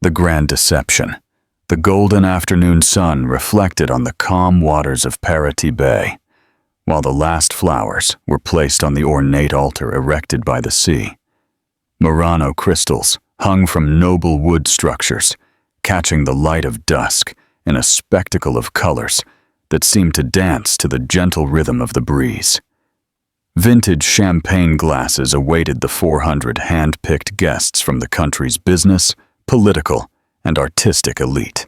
The grand deception. The golden afternoon sun reflected on the calm waters of Parati Bay, while the last flowers were placed on the ornate altar erected by the sea. Murano crystals hung from noble wood structures, catching the light of dusk in a spectacle of colors that seemed to dance to the gentle rhythm of the breeze. Vintage champagne glasses awaited the 400 hand-picked guests from the country's business, political, and artistic elite.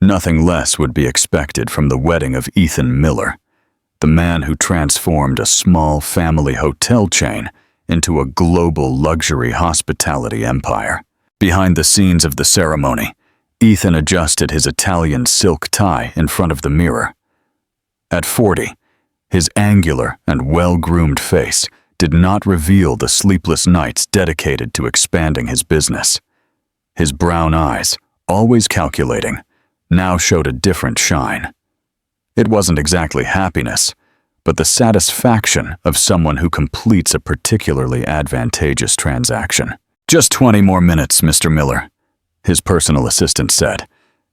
Nothing less would be expected from the wedding of Ethan Miller, the man who transformed a small family hotel chain into a global luxury hospitality empire. Behind the scenes of the ceremony, Ethan adjusted his Italian silk tie in front of the mirror. At 40, his angular and well-groomed face did not reveal the sleepless nights dedicated to expanding his business. His brown eyes, always calculating, now showed a different shine. It wasn't exactly happiness, but the satisfaction of someone who completes a particularly advantageous transaction. "Just 20 more minutes, Mr. Miller," his personal assistant said,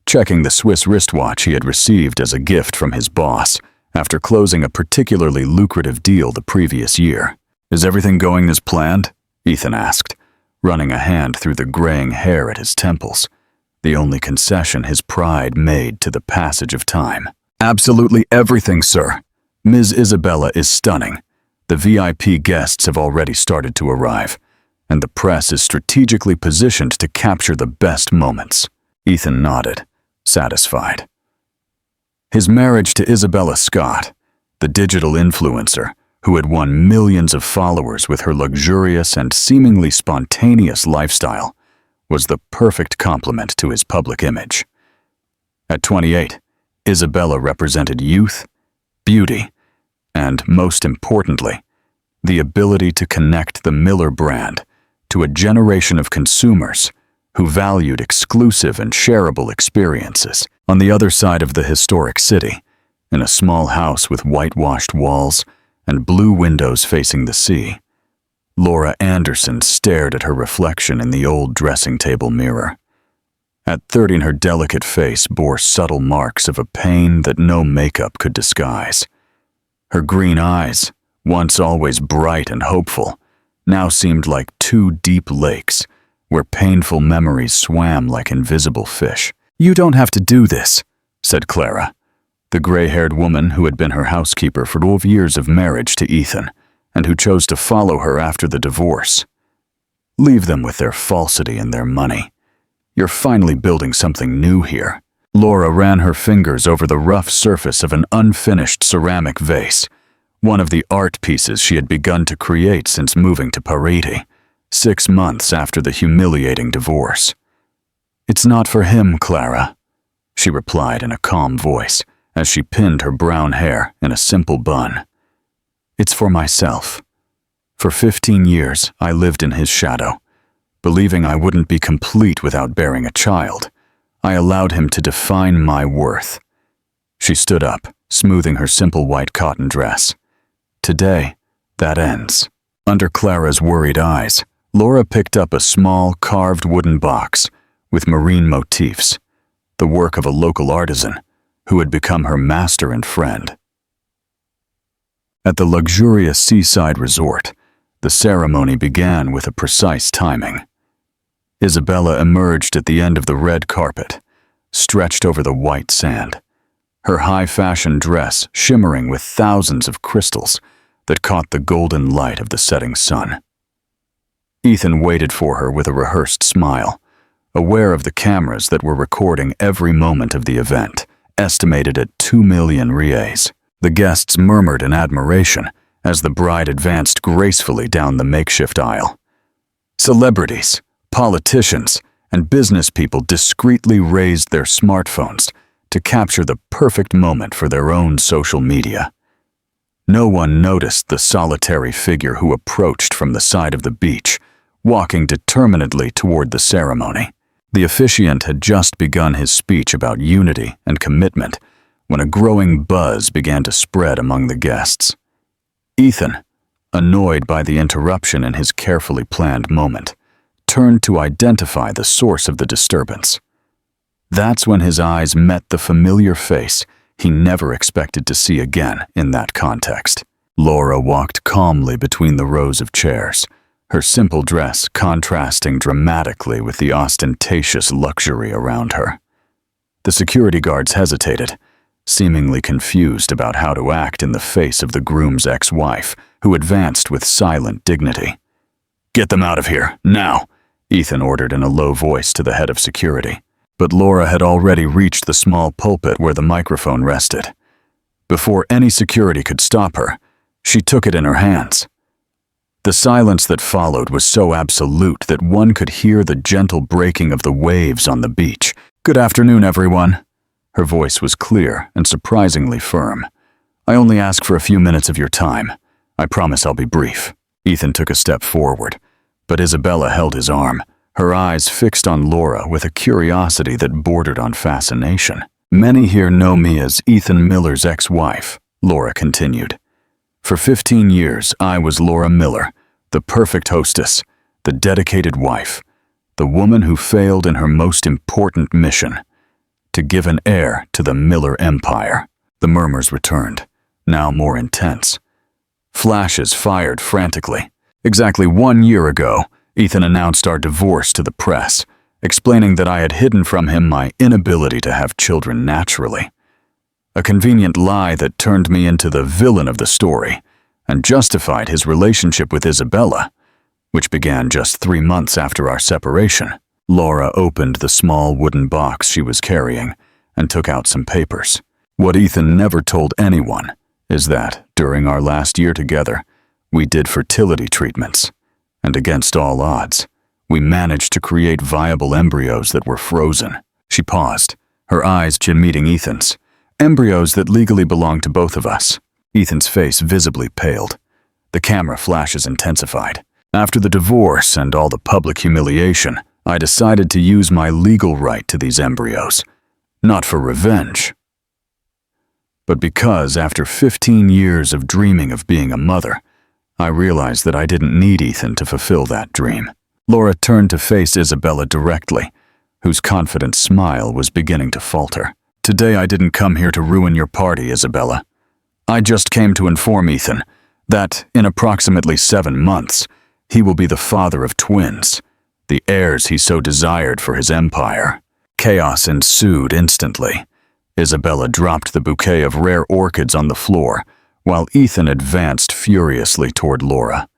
checking the Swiss wristwatch he had received as a gift from his boss after closing a particularly lucrative deal the previous year. "Is everything going as planned?" Ethan asked, running a hand through the graying hair at his temples, the only concession his pride made to the passage of time. "Absolutely everything, sir. Ms. Isabella is stunning. The VIP guests have already started to arrive, and the press is strategically positioned to capture the best moments." Ethan nodded, satisfied. His marriage to Isabella Scott, the digital influencer who had won millions of followers with her luxurious and seemingly spontaneous lifestyle, was the perfect complement to his public image. At 28, Isabella represented youth, beauty, and, most importantly, the ability to connect the Miller brand to a generation of consumers who valued exclusive and shareable experiences. On the other side of the historic city, in a small house with whitewashed walls and blue windows facing the sea, Laura Anderson stared at her reflection in the old dressing table mirror. At 30, her delicate face bore subtle marks of a pain that no makeup could disguise. Her green eyes, once always bright and hopeful, now seemed like two deep lakes where painful memories swam like invisible fish. "You don't have to do this," said Clara, the gray-haired woman who had been her housekeeper for 12 years of marriage to Ethan and who chose to follow her after the divorce. "Leave them with their falsity and their money. You're finally building something new here." Laura ran her fingers over the rough surface of an unfinished ceramic vase, one of the art pieces she had begun to create since moving to Parati, 6 months after the humiliating divorce. "It's not for him, Clara," she replied in a calm voice as she pinned her brown hair in a simple bun. "It's for myself. For 15 years, I lived in his shadow, believing I wouldn't be complete without bearing a child. I allowed him to define my worth." She stood up, smoothing her simple white cotton dress. "Today, that ends." Under Clara's worried eyes, Laura picked up a small, carved wooden box with marine motifs, the work of a local artisan who had become her master and friend. At the luxurious seaside resort, the ceremony began with a precise timing. Isabella emerged at the end of the red carpet, stretched over the white sand, her high-fashion dress shimmering with thousands of crystals that caught the golden light of the setting sun. Ethan waited for her with a rehearsed smile, aware of the cameras that were recording every moment of the event, estimated at 2 million reais. The guests murmured in admiration as the bride advanced gracefully down the makeshift aisle. Celebrities, politicians, and business people discreetly raised their smartphones to capture the perfect moment for their own social media. No one noticed the solitary figure who approached from the side of the beach, walking determinedly toward the ceremony. The officiant had just begun his speech about unity and commitment when a growing buzz began to spread among the guests. Ethan, annoyed by the interruption in his carefully planned moment, turned to identify the source of the disturbance. That's when his eyes met the familiar face he never expected to see again in that context. Laura walked calmly between the rows of chairs, her simple dress contrasting dramatically with the ostentatious luxury around her. The security guards hesitated, seemingly confused about how to act in the face of the groom's ex-wife, who advanced with silent dignity. "Get them out of here, now," Ethan ordered in a low voice to the head of security. But Laura had already reached the small pulpit where the microphone rested. Before any security could stop her, she took it in her hands. The silence that followed was so absolute that one could hear the gentle breaking of the waves on the beach. "Good afternoon, everyone." Her voice was clear and surprisingly firm. "I only ask for a few minutes of your time. I promise I'll be brief." Ethan took a step forward, but Isabella held his arm, her eyes fixed on Laura with a curiosity that bordered on fascination. "Many here know me as Ethan Miller's ex-wife," Laura continued. "For 15 years, I was Laura Miller, the perfect hostess, the dedicated wife, the woman who failed in her most important mission, to give an heir to the Miller empire." The murmurs returned, now more intense. Flashes fired frantically. Exactly 1 year ago, Ethan announced our divorce to the press, explaining that I had hidden from him my inability to have children naturally. A convenient lie that turned me into the villain of the story and justified his relationship with Isabella, which began just 3 months after our separation. Laura opened the small wooden box she was carrying and took out some papers. What Ethan never told anyone is that, during our last year together, we did fertility treatments, and against all odds, we managed to create viable embryos that were frozen. She paused, her eyes meeting Ethan's. Embryos that legally belonged to both of us. Ethan's face visibly paled. The camera flashes intensified. After the divorce and all the public humiliation, I decided to use my legal right to these embryos, not for revenge, but because after 15 years of dreaming of being a mother, I realized that I didn't need Ethan to fulfill that dream. Laura turned to face Isabella directly, whose confident smile was beginning to falter. "Today I didn't come here to ruin your party, Isabella. I just came to inform Ethan that, in approximately 7 months, he will be the father of twins, the heirs he so desired for his empire." Chaos ensued instantly. Isabella dropped the bouquet of rare orchids on the floor, while Ethan advanced furiously toward Laura.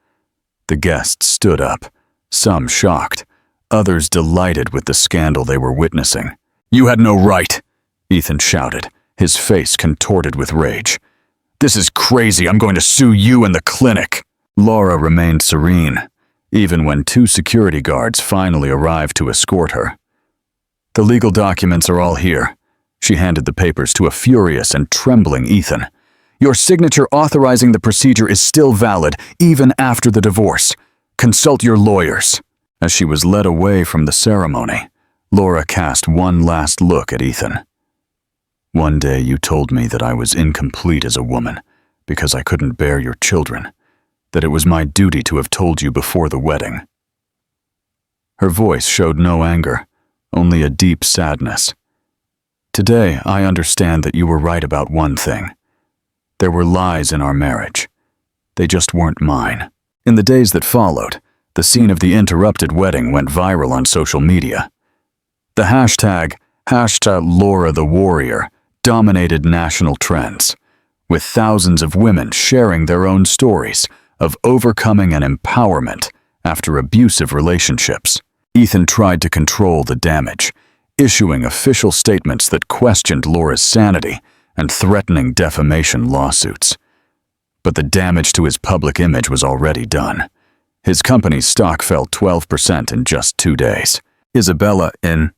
The guests stood up, some shocked, others delighted with the scandal they were witnessing. "You had no right," Ethan shouted, his face contorted with rage. "This is crazy. I'm going to sue you and the clinic." Laura remained serene, even when 2 security guards finally arrived to escort her. "The legal documents are all here." She handed the papers to a furious and trembling Ethan. "Your signature authorizing the procedure is still valid, even after the divorce. Consult your lawyers." As she was led away from the ceremony, Laura cast one last look at Ethan. "One day you told me that I was incomplete as a woman because I couldn't bear your children, that it was my duty to have told you before the wedding." Her voice showed no anger, only a deep sadness. "Today, I understand that you were right about one thing. There were lies in our marriage. They just weren't mine." In the days that followed, the scene of the interrupted wedding went viral on social media. The hashtag Laura the Warrior dominated national trends, with thousands of women sharing their own stories of overcoming and empowerment after abusive relationships. Ethan tried to control the damage, issuing official statements that questioned Laura's sanity and threatening defamation lawsuits. But the damage to his public image was already done. His company's stock fell 12% in just 2 days. Isabella, in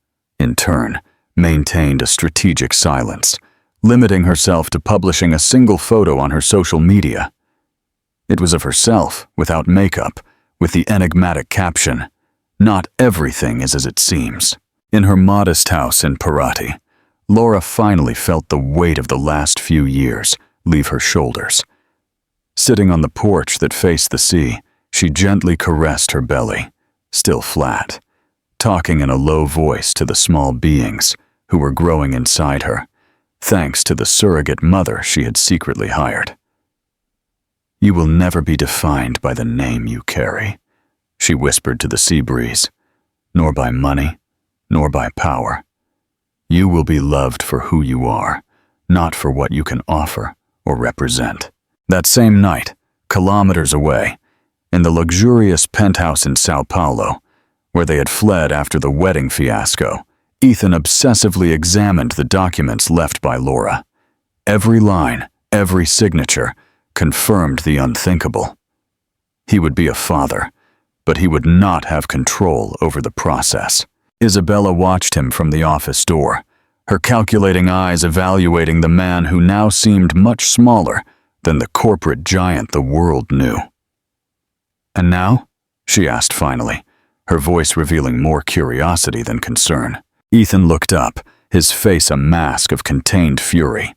turn, maintained a strategic silence, limiting herself to publishing a single photo on her social media. It was of herself, without makeup, with the enigmatic caption, "Not everything is as it seems." In her modest house in Parati, Laura finally felt the weight of the last few years leave her shoulders. Sitting on the porch that faced the sea, she gently caressed her belly, still flat, talking in a low voice to the small beings who were growing inside her, thanks to the surrogate mother she had secretly hired. "You will never be defined by the name you carry," she whispered to the sea breeze, "nor by money, nor by power. You will be loved for who you are, not for what you can offer or represent." That same night, kilometers away, in the luxurious penthouse in Sao Paulo, where they had fled after the wedding fiasco, Ethan obsessively examined the documents left by Laura. Every line, every signature, confirmed the unthinkable. He would be a father, but he would not have control over the process. Isabella watched him from the office door, her calculating eyes evaluating the man who now seemed much smaller than the corporate giant the world knew. "And now?" she asked finally, her voice revealing more curiosity than concern. Ethan looked up, his face a mask of contained fury.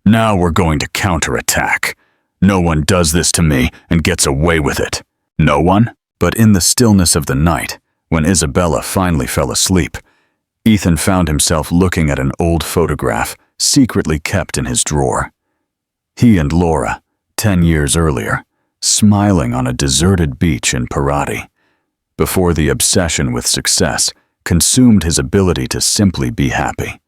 "Now we're going to counterattack. No one does this to me and gets away with it." No one? But in the stillness of the night, when Isabella finally fell asleep, Ethan found himself looking at an old photograph secretly kept in his drawer. He and Laura, 10 years earlier, smiling on a deserted beach in Parati, before the obsession with success consumed his ability to simply be happy.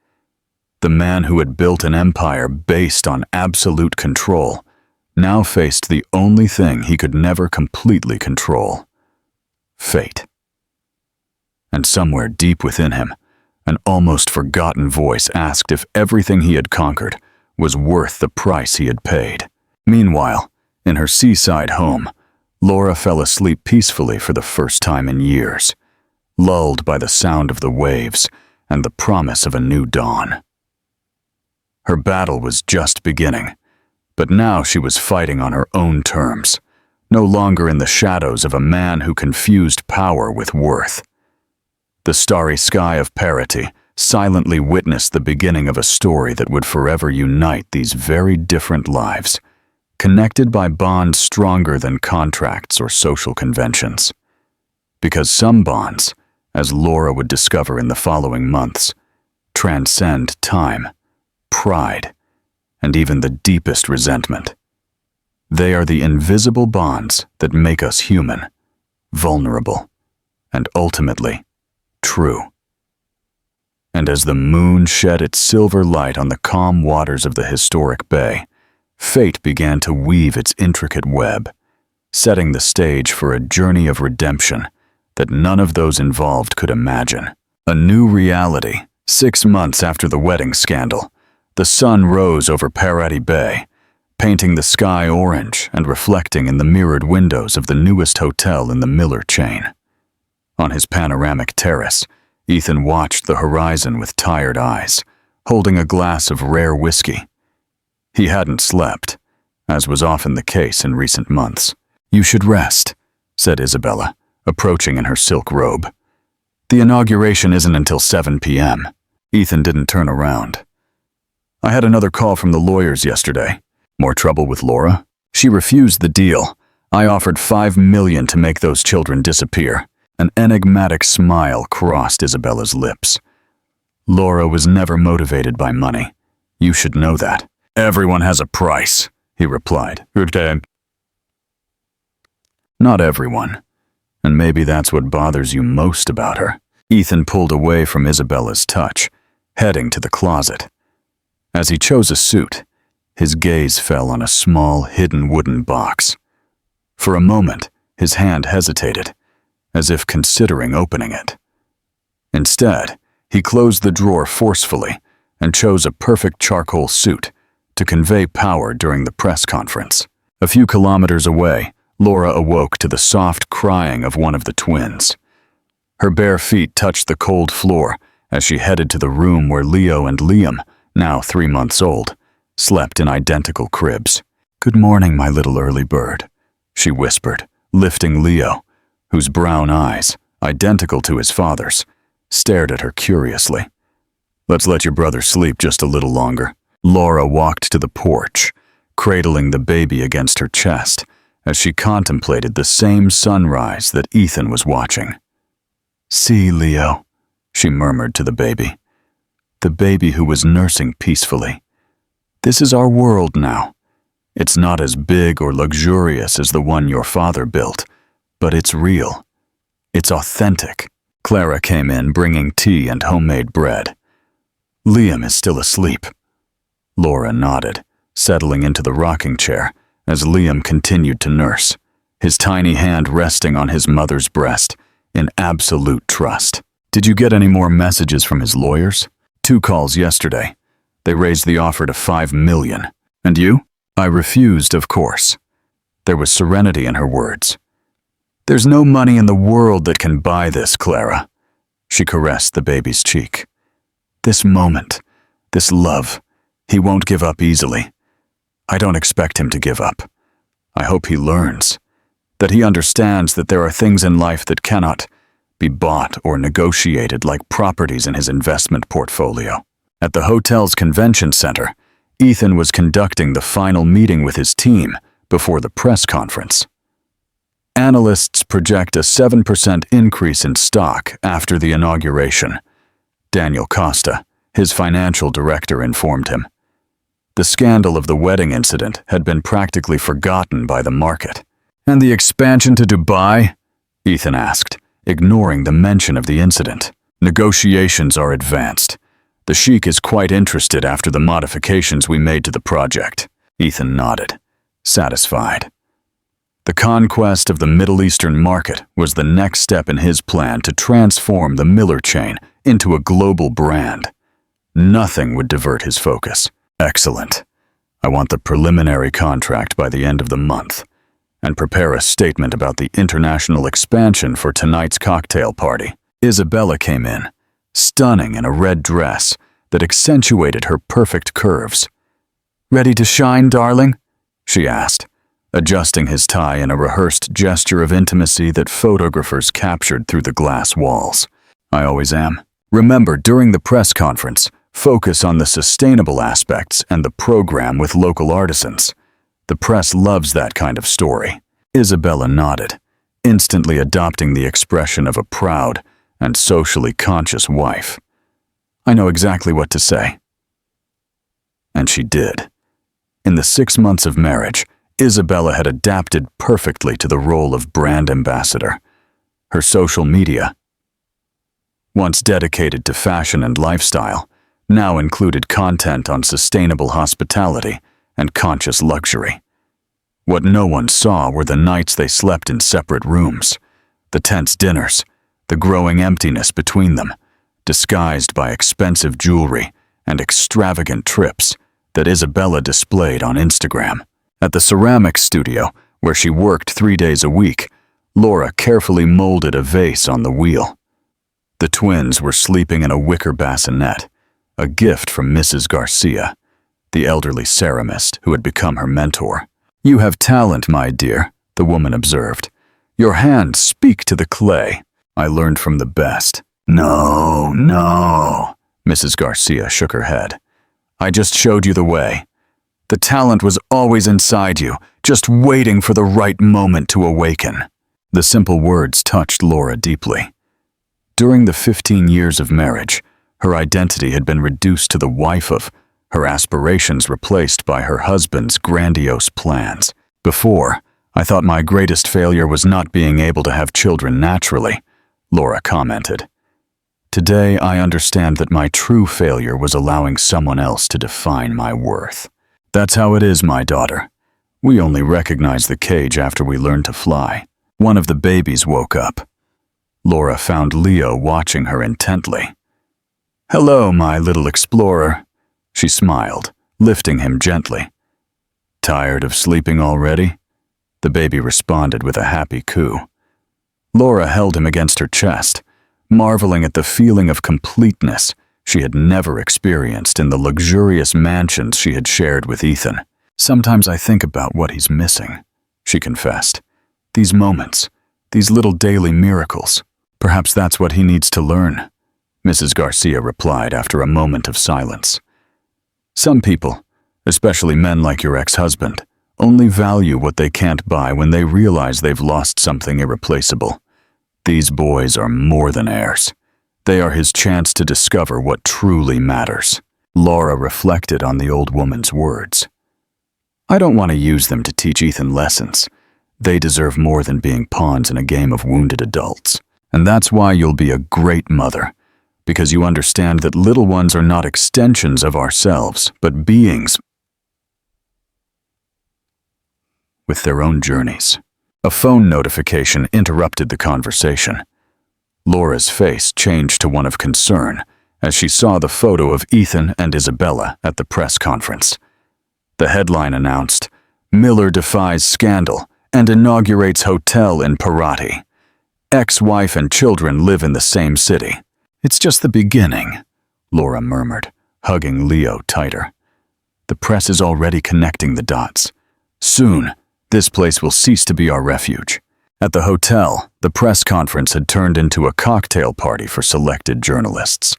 The man who had built an empire based on absolute control now faced the only thing he could never completely control: fate. And somewhere deep within him, an almost forgotten voice asked if everything he had conquered was worth the price he had paid. Meanwhile, in her seaside home, Laura fell asleep peacefully for the first time in years, lulled by the sound of the waves and the promise of a new dawn. Her battle was just beginning, but now she was fighting on her own terms, no longer in the shadows of a man who confused power with worth. The starry sky of Parati silently witnessed the beginning of a story that would forever unite these very different lives, connected by bonds stronger than contracts or social conventions. Because some bonds, as Laura would discover in the following months, transcend time, pride, and even the deepest resentment. They are the invisible bonds that make us human, vulnerable, and ultimately true. And as the moon shed its silver light on the calm waters of the historic bay, fate began to weave its intricate web, setting the stage for a journey of redemption that none of those involved could imagine. A new reality. 6 months after the wedding scandal, the sun rose over Parati Bay, painting the sky orange and reflecting in the mirrored windows of the newest hotel in the Miller chain. On his panoramic terrace, Ethan watched the horizon with tired eyes, holding a glass of rare whiskey. He hadn't slept, as was often the case in recent months. "You should rest," said Isabella, approaching in her silk robe. "The inauguration isn't until 7 p.m. Ethan didn't turn around. "I had another call from the lawyers yesterday. More trouble with Laura? She refused the deal. I offered $5 million to make those children disappear." An enigmatic smile crossed Isabella's lips. "Laura was never motivated by money. You should know that." "Everyone has a price," he replied. "Not everyone. And maybe that's what bothers you most about her." Ethan pulled away from Isabella's touch, heading to the closet. As he chose a suit, his gaze fell on a small, hidden wooden box. For a moment, his hand hesitated, as if considering opening it. Instead, he closed the drawer forcefully and chose a perfect charcoal suit to convey power during the press conference. A few kilometers away, Laura awoke to the soft crying of one of the twins. Her bare feet touched the cold floor as she headed to the room where Leo and Liam, now 3 months old, slept in identical cribs. "Good morning, my little early bird," she whispered, lifting Leo, whose brown eyes, identical to his father's, stared at her curiously. "Let's let your brother sleep just a little longer." Laura walked to the porch, cradling the baby against her chest as she contemplated the same sunrise that Ethan was watching. "See, Leo," she murmured to the baby who was nursing peacefully. "This is our world now. It's not as big or luxurious as the one your father built, but it's real. It's authentic." Clara came in bringing tea and homemade bread. "Liam is still asleep." Laura nodded, settling into the rocking chair as Liam continued to nurse, his tiny hand resting on his mother's breast in absolute trust. "Did you get any more messages from his lawyers?" "2 calls yesterday. They raised the offer to $5 million. And you?" "I refused, of course." There was serenity in her words. "There's no money in the world that can buy this, Clara." She caressed the baby's cheek. "This moment, this love, he won't give up easily. I don't expect him to give up. I hope he learns, that he understands that there are things in life that cannot be bought or negotiated like properties in his investment portfolio." At the hotel's convention center, Ethan was conducting the final meeting with his team before the press conference. Analysts project a 7% increase in stock after the inauguration. Daniel Costa, his financial director, informed him. The scandal of the wedding incident had been practically forgotten by the market. "And the expansion to Dubai?" Ethan asked, ignoring the mention of the incident. "Negotiations are advanced. The Sheikh is quite interested after the modifications we made to the project." Ethan nodded, satisfied. The conquest of the Middle Eastern market was the next step in his plan to transform the Miller chain into a global brand. Nothing would divert his focus. "Excellent. I want the preliminary contract by the end of the month, and prepare a statement about the international expansion for tonight's cocktail party." Isabella came in, stunning in a red dress that accentuated her perfect curves. "Ready to shine, darling?" she asked, adjusting his tie in a rehearsed gesture of intimacy that photographers captured through the glass walls. "I always am." Remember, during the press conference, focus on the sustainable aspects and the program with local artisans. The press loves that kind of story. Isabella nodded, instantly adopting the expression of a proud and socially conscious wife. "I know exactly what to say." And she did. In the 6 months of marriage, Isabella had adapted perfectly to the role of brand ambassador. Her social media, once dedicated to fashion and lifestyle, now included content on sustainable hospitality and conscious luxury. What no one saw were the nights they slept in separate rooms, the tense dinners, the growing emptiness between them, disguised by expensive jewelry and extravagant trips that Isabella displayed on Instagram. At the ceramics studio, where she worked 3 days a week, Laura carefully molded a vase on the wheel. The twins were sleeping in a wicker bassinet, a gift from Mrs. Garcia, the elderly ceramist who had become her mentor. "You have talent, my dear," the woman observed. "Your hands speak to the clay. I learned from the best." No, Mrs. Garcia shook her head. "I just showed you the way. The talent was always inside you, just waiting for the right moment to awaken." The simple words touched Laura deeply. During the 15 years of marriage, her identity had been reduced to the wife of, her aspirations replaced by her husband's grandiose plans. "Before, I thought my greatest failure was not being able to have children naturally," Laura commented. "Today, I understand that my true failure was allowing someone else to define my worth. That's how it is, my daughter. We only recognize the cage after we learn to fly." One of the babies woke up. Laura found Leo watching her intently. "Hello, my little explorer." She smiled, lifting him gently. "Tired of sleeping already?" The baby responded with a happy coo. Laura held him against her chest, marveling at the feeling of completeness she had never experienced in the luxurious mansions she had shared with Ethan. "Sometimes I think about what he's missing," she confessed. "These moments, these little daily miracles. Perhaps that's what he needs to learn," Mrs. Garcia replied after a moment of silence. "Some people, especially men like your ex-husband, only value what they can't buy when they realize they've lost something irreplaceable. These boys are more than heirs. They are his chance to discover what truly matters. Laura reflected on the old woman's words. I don't want to use them to teach Ethan lessons. They deserve more than being pawns in a game of wounded adults. And that's why you'll be a great mother, because you understand that little ones are not extensions of ourselves, but beings with their own journeys. A phone notification interrupted the conversation. Laura's face changed to one of concern as she saw the photo of Ethan and Isabella at the press conference. The headline announced, "Miller defies scandal and inaugurates hotel in Parati. Ex-wife and children live in the same city." "It's just the beginning," Laura murmured, hugging Leo tighter. "The press is already connecting the dots. Soon, this place will cease to be our refuge." At the hotel, the press conference had turned into a cocktail party for selected journalists.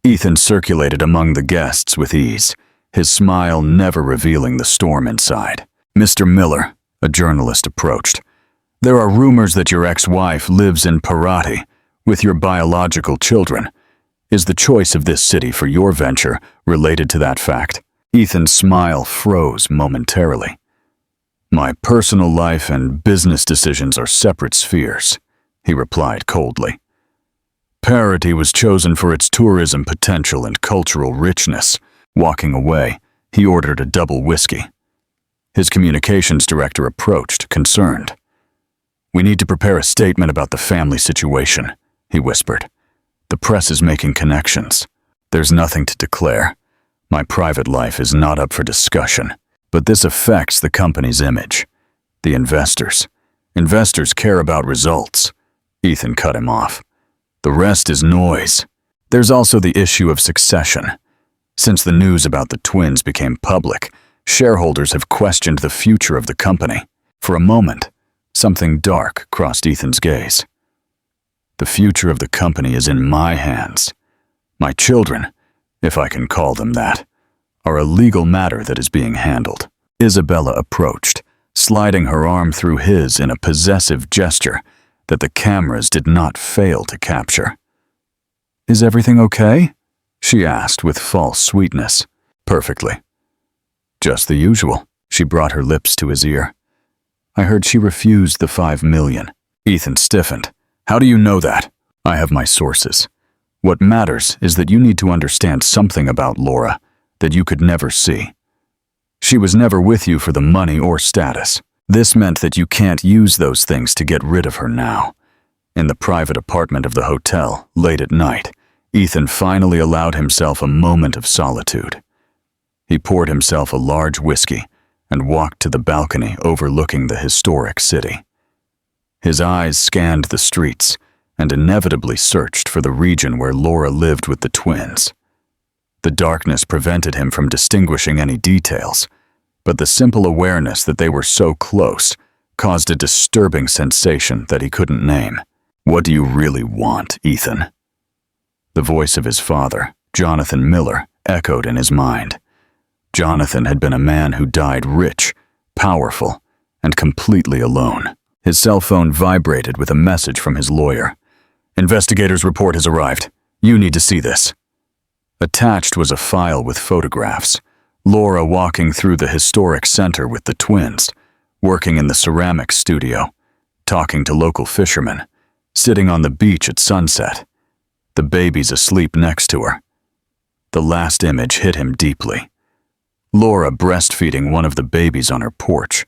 Ethan circulated among the guests with ease, his smile never revealing the storm inside. "Mr. Miller," a journalist approached, "there are rumors that your ex-wife lives in Parati with your biological children. Is the choice of this city for your venture related to that fact?" Ethan's smile froze momentarily. "My personal life and business decisions are separate spheres," he replied coldly. "Parati was chosen for its tourism potential and cultural richness." Walking away, he ordered a double whiskey. His communications director approached, concerned. "We need to prepare a statement about the family situation," he whispered. "The press is making connections. There's nothing to declare. My private life is not up for discussion, but this affects the company's image. The investors. Investors care about results." Ethan cut him off. "The rest is noise. There's also the issue of succession. Since the news about the twins became public, shareholders have questioned the future of the company." For a moment, something dark crossed Ethan's gaze. "The future of the company is in my hands. My children, if I can call them that, are a legal matter that is being handled." Isabella approached, sliding her arm through his in a possessive gesture that the cameras did not fail to capture. "Is everything okay?" she asked with false sweetness. "Perfectly. Just the usual." She brought her lips to his ear. "I heard she refused the $5 million. Ethan stiffened. "How do you know that?" "I have my sources. What matters is that you need to understand something about Laura that you could never see. She was never with you for the money or status. This meant that you can't use those things to get rid of her now." In the private apartment of the hotel, late at night, Ethan finally allowed himself a moment of solitude. He poured himself a large whiskey and walked to the balcony overlooking the historic city. His eyes scanned the streets and inevitably searched for the region where Laura lived with the twins. The darkness prevented him from distinguishing any details, but the simple awareness that they were so close caused a disturbing sensation that he couldn't name. "What do you really want, Ethan?" The voice of his father, Jonathan Miller, echoed in his mind. Jonathan had been a man who died rich, powerful, and completely alone. His cell phone vibrated with a message from his lawyer. "Investigators' report has arrived. You need to see this." Attached was a file with photographs. Laura walking through the historic center with the twins, working in the ceramics studio, talking to local fishermen, sitting on the beach at sunset. The baby's asleep next to her. The last image hit him deeply. Laura breastfeeding one of the babies on her porch,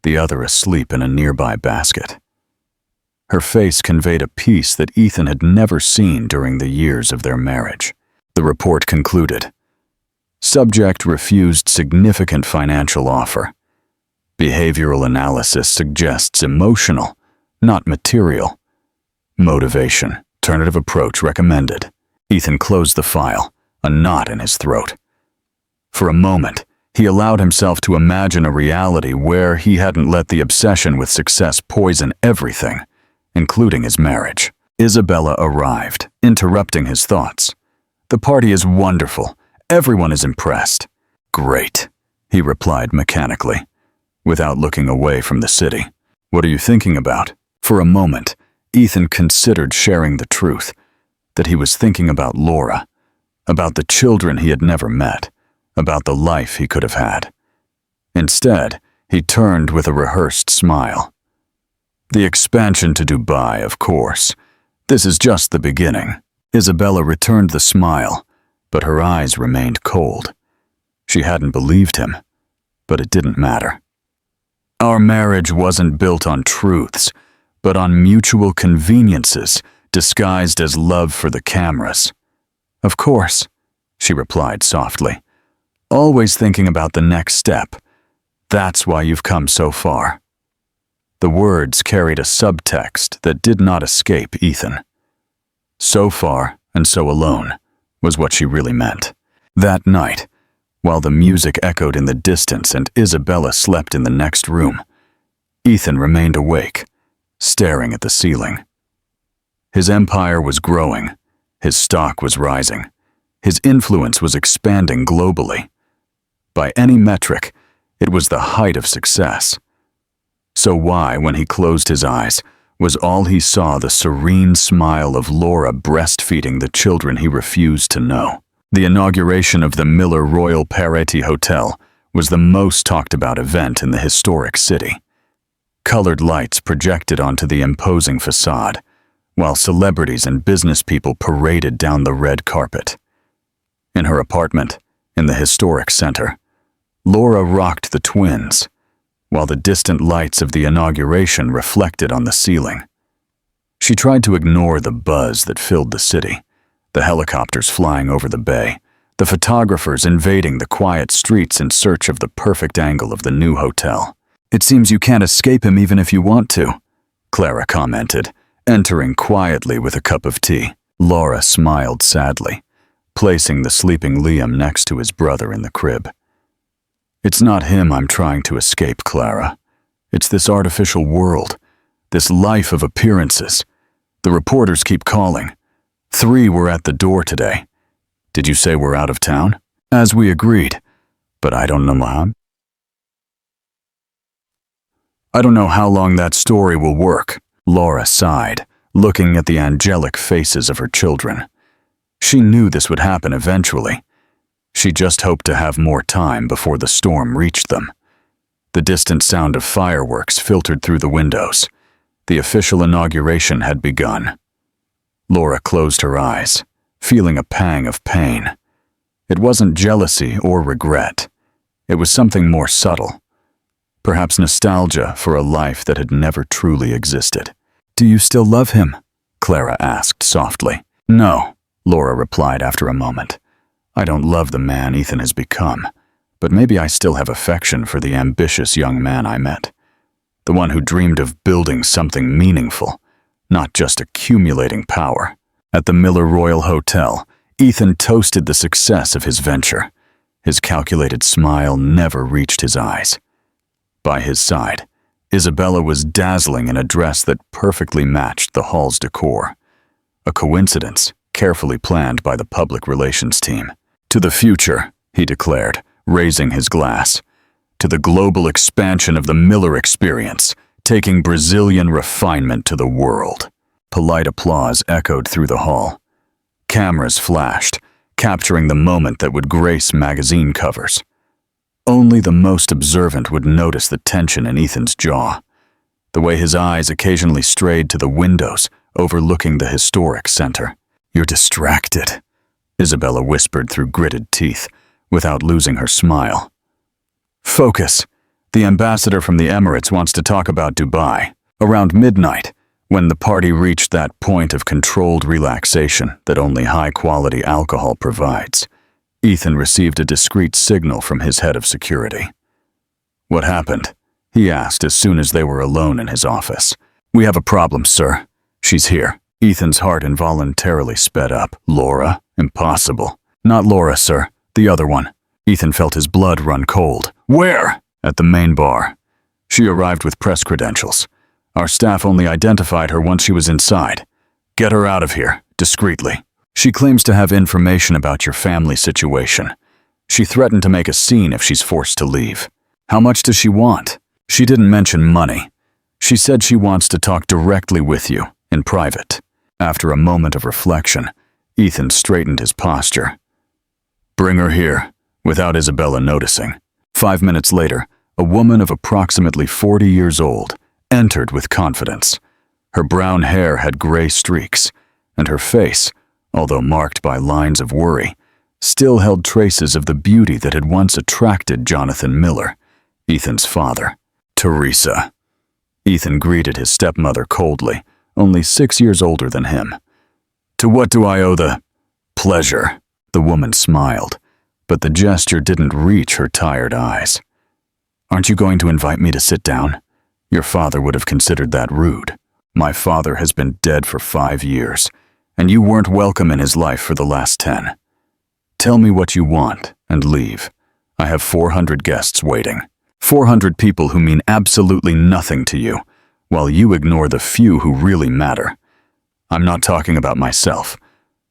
the other asleep in a nearby basket. Her face conveyed a peace that Ethan had never seen during the years of their marriage. The report concluded. Subject refused significant financial offer. Behavioral analysis suggests emotional, not material. Motivation, alternative approach recommended. Ethan closed the file, a knot in his throat. For a moment, he allowed himself to imagine a reality where he hadn't let the obsession with success poison everything, including his marriage. Isabella arrived, interrupting his thoughts. "The party is wonderful. Everyone is impressed." "Great," he replied mechanically, without looking away from the city. "What are you thinking about?" For a moment, Ethan considered sharing the truth, that he was thinking about Laura, about the children he had never met, about the life he could have had. Instead, he turned with a rehearsed smile. The expansion to Dubai, of course. This is just the beginning. Isabella returned the smile, but her eyes remained cold. She hadn't believed him, but it didn't matter. Our marriage wasn't built on truths, but on mutual conveniences disguised as love for the cameras. Of course, she replied softly, always thinking about the next step. That's why you've come so far. The words carried a subtext that did not escape Ethan. So far and so alone was what she really meant. That night, while the music echoed in the distance and Isabella slept in the next room, Ethan remained awake, staring at the ceiling. His empire was growing, his stock was rising, his influence was expanding globally. By any metric, it was the height of success. So why, when he closed his eyes, was all he saw the serene smile of Laura breastfeeding the children he refused to know? The inauguration of the Miller Royal Pareti Hotel was the most talked about event in the historic city. Colored lights projected onto the imposing facade, while celebrities and business people paraded down the red carpet. In her apartment, in the historic center, Laura rocked the twins, while the distant lights of the inauguration reflected on the ceiling. She tried to ignore the buzz that filled the city, the helicopters flying over the bay, the photographers invading the quiet streets in search of the perfect angle of the new hotel. "It seems you can't escape him even if you want to," Clara commented, entering quietly with a cup of tea. Laura smiled sadly, placing the sleeping Liam next to his brother in the crib. "It's not him I'm trying to escape, Clara. It's this artificial world, this life of appearances. The reporters keep calling. 3 were at the door today. Did you say we're out of town?" "As we agreed, but I don't know, Mom. I don't know how long that story will work." Laura sighed, looking at the angelic faces of her children. She knew this would happen eventually. She just hoped to have more time before the storm reached them. The distant sound of fireworks filtered through the windows. The official inauguration had begun. Laura closed her eyes, feeling a pang of pain. It wasn't jealousy or regret. It was something more subtle. Perhaps nostalgia for a life that had never truly existed. "Do you still love him?" Clara asked softly. "No," Laura replied after a moment. "I don't love the man Ethan has become, but maybe I still have affection for the ambitious young man I met. The one who dreamed of building something meaningful, not just accumulating power." At the Miller Royal Hotel, Ethan toasted the success of his venture. His calculated smile never reached his eyes. By his side, Isabella was dazzling in a dress that perfectly matched the hall's decor. A coincidence carefully planned by the public relations team. "To the future," he declared, raising his glass. "To the global expansion of the Miller experience, taking Brazilian refinement to the world." Polite applause echoed through the hall. Cameras flashed, capturing the moment that would grace magazine covers. Only the most observant would notice the tension in Ethan's jaw, the way his eyes occasionally strayed to the windows overlooking the historic center. "You're distracted," Isabella whispered through gritted teeth, without losing her smile. "Focus. The ambassador from the Emirates wants to talk about Dubai." Around midnight, when the party reached that point of controlled relaxation that only high-quality alcohol provides, Ethan received a discreet signal from his head of security. "What happened?" he asked as soon as they were alone in his office. "We have a problem, sir. She's here." Ethan's heart involuntarily sped up. "Laura? Impossible." "Not Laura, sir. The other one." Ethan felt his blood run cold. "Where?" "At the main bar. She arrived with press credentials. Our staff only identified her once she was inside. Get her out of here, discreetly. She claims to have information about your family situation. She threatened to make a scene if she's forced to leave." "How much does she want?" "She didn't mention money. She said she wants to talk directly with you, in private. After a moment of reflection, Ethan straightened his posture. "Bring her here," without Isabella noticing. 5 minutes later, a woman of approximately 40 years old entered with confidence. Her brown hair had gray streaks, and her face, although marked by lines of worry, still held traces of the beauty that had once attracted Jonathan Miller, Ethan's father. "Teresa." Ethan greeted his stepmother coldly, only 6 years older than him. "To what do I owe the pleasure?" The woman smiled, but the gesture didn't reach her tired eyes. "Aren't you going to invite me to sit down? Your father would have considered that rude. My father has been dead for 5 years, and you weren't welcome in his life for the last 10. Tell me what you want and leave. I have 400 guests waiting. 400 people who mean absolutely nothing to you, while you ignore the few who really matter. I'm not talking about myself.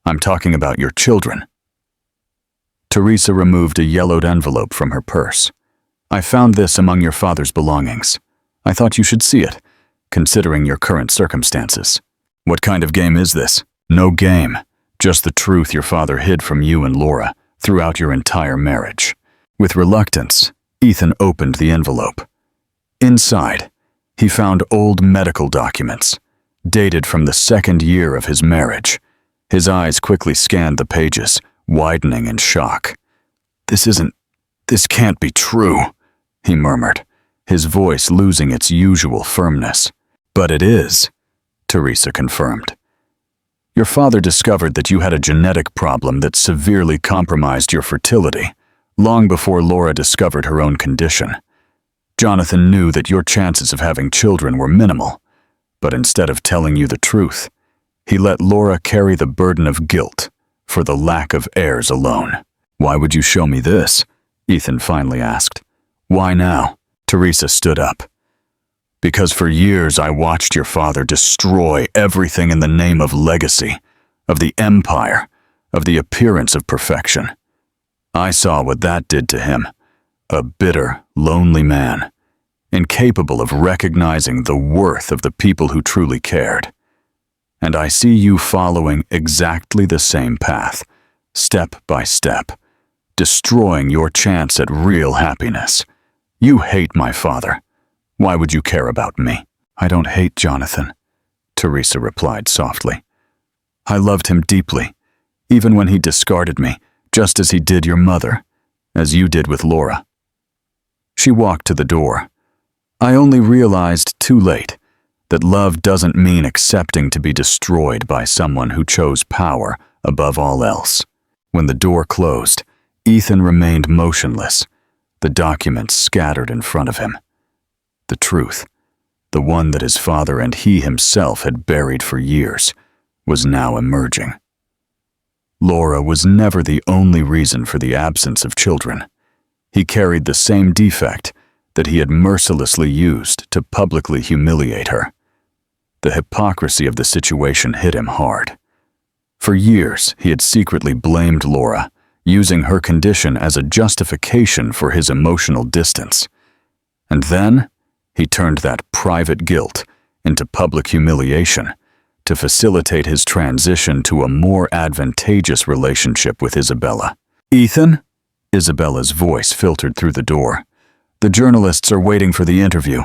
I'm talking about your children." Teresa removed a yellowed envelope from her purse. "I found this among your father's belongings. I thought you should see it, considering your current circumstances." "What kind of game is this?" "No game, just the truth your father hid from you and Laura throughout your entire marriage." With reluctance, Ethan opened the envelope. Inside, he found old medical documents, dated from the 2nd year of his marriage. His eyes quickly scanned the pages, widening in shock. This can't be true," he murmured, his voice losing its usual firmness. "But it is," Teresa confirmed. "Your father discovered that you had a genetic problem that severely compromised your fertility, long before Laura discovered her own condition. Jonathan knew that your chances of having children were minimal, but instead of telling you the truth, he let Laura carry the burden of guilt for the lack of heirs alone." "Why would you show me this?" Ethan finally asked. "Why now?" Teresa stood up. "Because for years I watched your father destroy everything in the name of legacy, of the empire, of the appearance of perfection. I saw what that did to him, a bitter, lonely man, incapable of recognizing the worth of the people who truly cared. And I see you following exactly the same path, step by step, destroying your chance at real happiness. You hate my father. Why would you care about me?" "I don't hate Jonathan," Teresa replied softly. "I loved him deeply, even when he discarded me, just as he did your mother, as you did with Laura." She walked to the door. "I only realized too late that love doesn't mean accepting to be destroyed by someone who chose power above all else." When the door closed, Ethan remained motionless, the documents scattered in front of him. The truth, the one that his father and he himself had buried for years, was now emerging. Laura was never the only reason for the absence of children. He carried the same defect that he had mercilessly used to publicly humiliate her. The hypocrisy of the situation hit him hard. For years, he had secretly blamed Laura, using her condition as a justification for his emotional distance. And then, he turned that private guilt into public humiliation to facilitate his transition to a more advantageous relationship with Isabella. "Ethan?" Isabella's voice filtered through the door. "The journalists are waiting for the interview.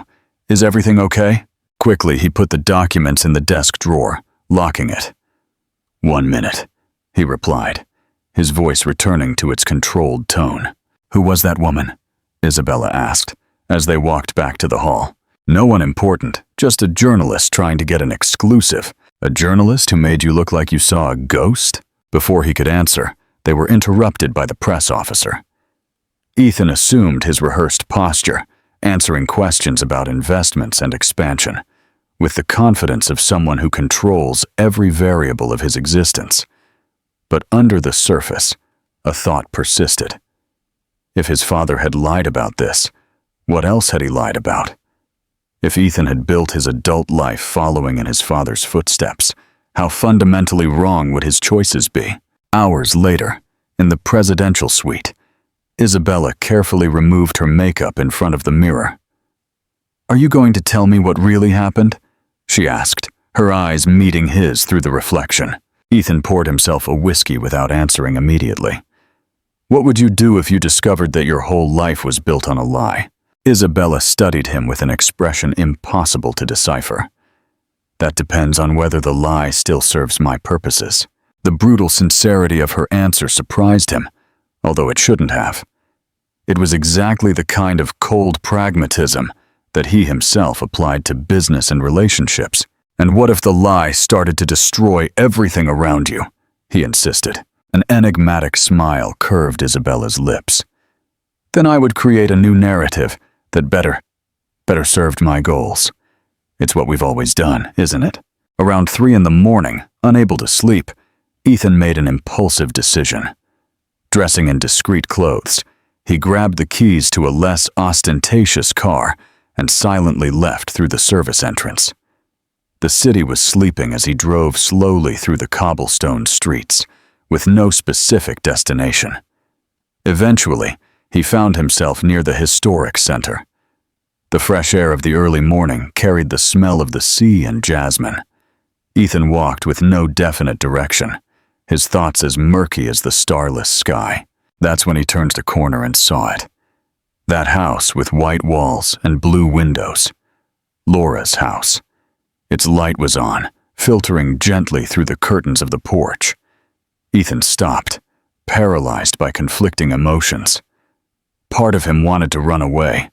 Is everything okay?" Quickly, he put the documents in the desk drawer, locking it. "1 minute," he replied, his voice returning to its controlled tone. "Who was that woman?" Isabella asked, as they walked back to the hall. "No one important, just a journalist trying to get an exclusive. A journalist who made you look like you saw a ghost?" Before he could answer, they were interrupted by the press officer. Ethan assumed his rehearsed posture, answering questions about investments and expansion, with the confidence of someone who controls every variable of his existence. But under the surface, a thought persisted. If his father had lied about this, what else had he lied about? If Ethan had built his adult life following in his father's footsteps, how fundamentally wrong would his choices be? Hours later, in the presidential suite, Isabella carefully removed her makeup in front of the mirror. "Are you going to tell me what really happened?" she asked, her eyes meeting his through the reflection. Ethan poured himself a whiskey without answering immediately. What would you do if you discovered that your whole life was built on a lie? Isabella studied him with an expression impossible to decipher. That depends on whether the lie still serves my purposes. The brutal sincerity of her answer surprised him, although it shouldn't have. It was exactly the kind of cold pragmatism that he himself applied to business and relationships. And what if the lie started to destroy everything around you? He insisted. An enigmatic smile curved Isabella's lips. Then I would create a new narrative that better served my goals. It's what we've always done, isn't it? Around 3 a.m, unable to sleep, Ethan made an impulsive decision. Dressing in discreet clothes, he grabbed the keys to a less ostentatious car and silently left through the service entrance. The city was sleeping as he drove slowly through the cobblestone streets, with no specific destination. Eventually, he found himself near the historic center. The fresh air of the early morning carried the smell of the sea and jasmine. Ethan walked with no definite direction, his thoughts as murky as the starless sky. That's when he turned the corner and saw it. That house with white walls and blue windows. Laura's house. Its light was on, filtering gently through the curtains of the porch. Ethan stopped, paralyzed by conflicting emotions. Part of him wanted to run away,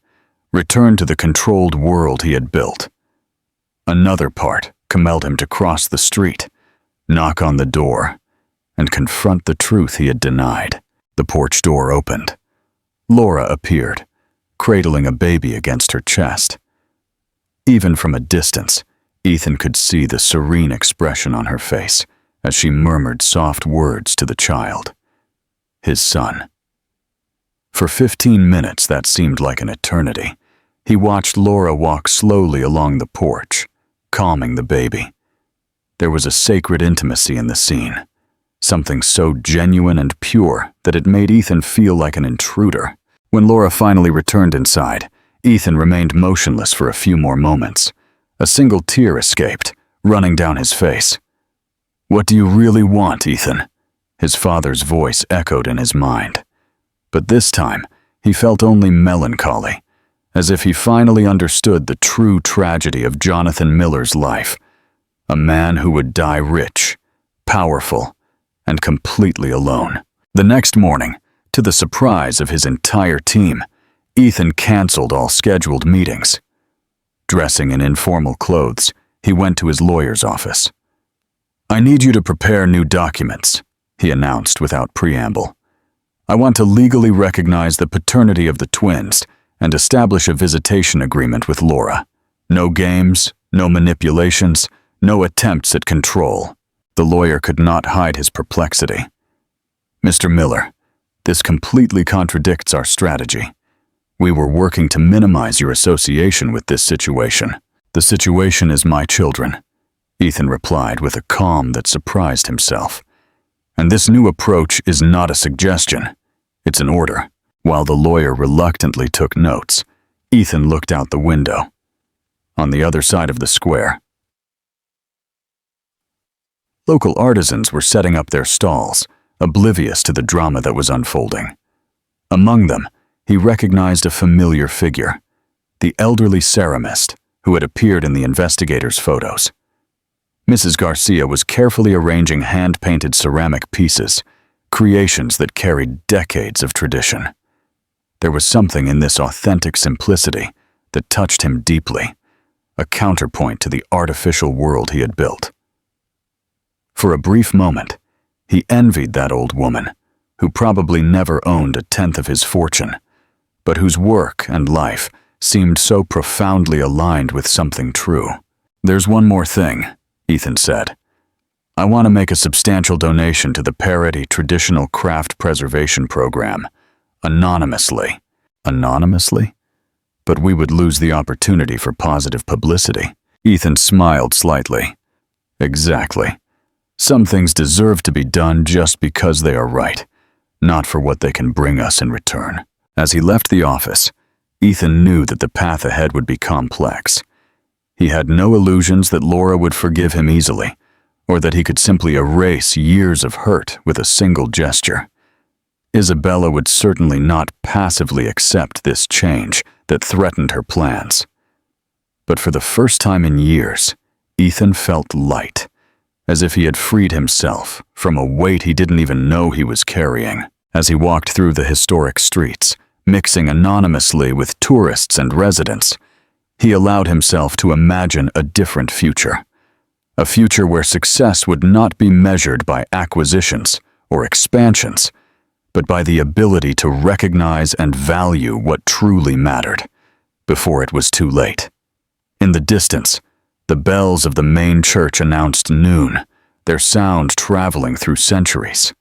return to the controlled world he had built. Another part compelled him to cross the street, knock on the door, and confront the truth he had denied. The porch door opened. Laura appeared, cradling a baby against her chest. Even from a distance, Ethan could see the serene expression on her face as she murmured soft words to the child. His son. For 15 minutes that seemed like an eternity. He watched Laura walk slowly along the porch, calming the baby. There was a sacred intimacy in the scene, something so genuine and pure that it made Ethan feel like an intruder. When Laura finally returned inside, Ethan remained motionless for a few more moments. A single tear escaped, running down his face. "What do you really want, Ethan?" His father's voice echoed in his mind. But this time, he felt only melancholy, as if he finally understood the true tragedy of Jonathan Miller's life. A man who would die rich, powerful, and completely alone. The next morning, to the surprise of his entire team, Ethan canceled all scheduled meetings. Dressing in informal clothes, he went to his lawyer's office. "I need you to prepare new documents," he announced without preamble. "I want to legally recognize the paternity of the twins and establish a visitation agreement with Laura. No games, no manipulations, no attempts at control." The lawyer could not hide his perplexity. "Mr. Miller, this completely contradicts our strategy. We were working to minimize your association with this situation." "The situation is my children," Ethan replied with a calm that surprised himself. "And this new approach is not a suggestion, it's an order." While the lawyer reluctantly took notes, Ethan looked out the window. On the other side of the square, local artisans were setting up their stalls, oblivious to the drama that was unfolding. Among them, he recognized a familiar figure, the elderly ceramist who had appeared in the investigators' photos. Mrs. Garcia was carefully arranging hand-painted ceramic pieces, creations that carried decades of tradition. There was something in this authentic simplicity that touched him deeply, a counterpoint to the artificial world he had built. For a brief moment, he envied that old woman, who probably never owned a tenth of his fortune, but whose work and life seemed so profoundly aligned with something true. "There's one more thing," Ethan said. "I want to make a substantial donation to the Parity Traditional Craft Preservation Program, anonymously." Anonymously? But we would lose the opportunity for positive publicity. Ethan smiled slightly. Exactly. Some things deserve to be done just because they are right, not for what they can bring us in return. As he left the office, Ethan knew that the path ahead would be complex. He had no illusions that Laura would forgive him easily, or that he could simply erase years of hurt with a single gesture. Isabella would certainly not passively accept this change that threatened her plans. But for the first time in years, Ethan felt light, as if he had freed himself from a weight he didn't even know he was carrying. As he walked through the historic streets, mixing anonymously with tourists and residents, he allowed himself to imagine a different future. A future where success would not be measured by acquisitions or expansions, but by the ability to recognize and value what truly mattered, before it was too late. In the distance, the bells of the main church announced noon, their sound traveling through centuries.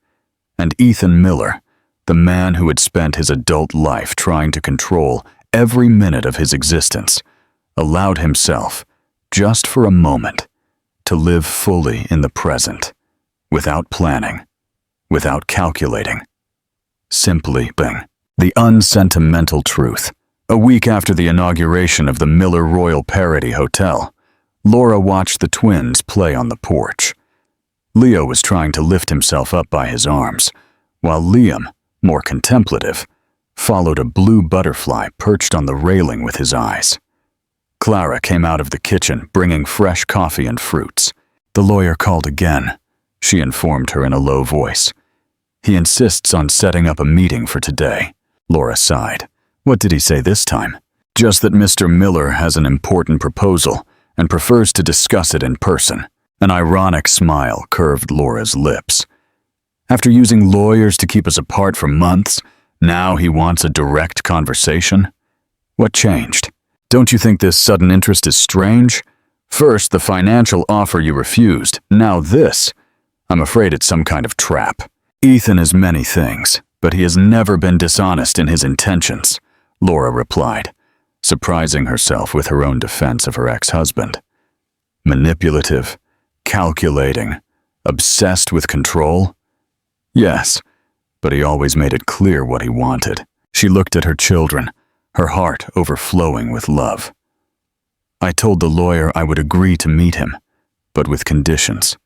And Ethan Miller, the man who had spent his adult life trying to control every minute of his existence, allowed himself, just for a moment, to live fully in the present, without planning, without calculating, simply being. The unsentimental truth. A week after the inauguration of the Miller Royal Parody Hotel, Laura watched the twins play on the porch. Leo was trying to lift himself up by his arms, while Liam, more contemplative, followed a blue butterfly perched on the railing with his eyes. Clara came out of the kitchen bringing fresh coffee and fruits. The lawyer called again, she informed her in a low voice. He insists on setting up a meeting for today. Laura sighed. What did he say this time? Just that Mr. Miller has an important proposal and prefers to discuss it in person. An ironic smile curved Laura's lips. After using lawyers to keep us apart for months, now he wants a direct conversation? What changed? Don't you think this sudden interest is strange? First, the financial offer you refused, now this. I'm afraid it's some kind of trap. Ethan is many things, but he has never been dishonest in his intentions, Laura replied, surprising herself with her own defense of her ex-husband. Manipulative, calculating, obsessed with control? Yes, but he always made it clear what he wanted. She looked at her children, her heart overflowing with love. I told the lawyer I would agree to meet him, but with conditions.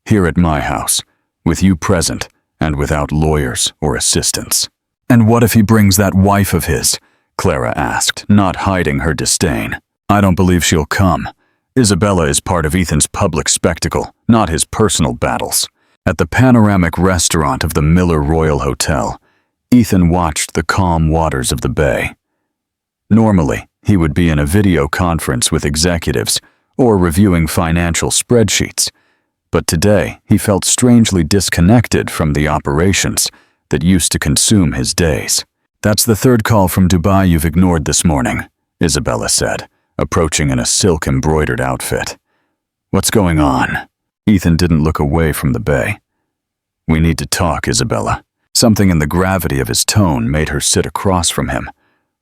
Here at my house, with you present and without lawyers or assistants. And what if he brings that wife of his? Clara asked, not hiding her disdain. I don't believe she'll come. Isabella is part of Ethan's public spectacle, not his personal battles. At the panoramic restaurant of the Miller Royal Hotel, Ethan watched the calm waters of the bay. Normally, he would be in a video conference with executives or reviewing financial spreadsheets, but today he felt strangely disconnected from the operations that used to consume his days. That's the third call from Dubai you've ignored this morning, Isabella said, approaching in a silk-embroidered outfit. What's going on? Ethan didn't look away from the bay. We need to talk, Isabella. Something in the gravity of his tone made her sit across from him,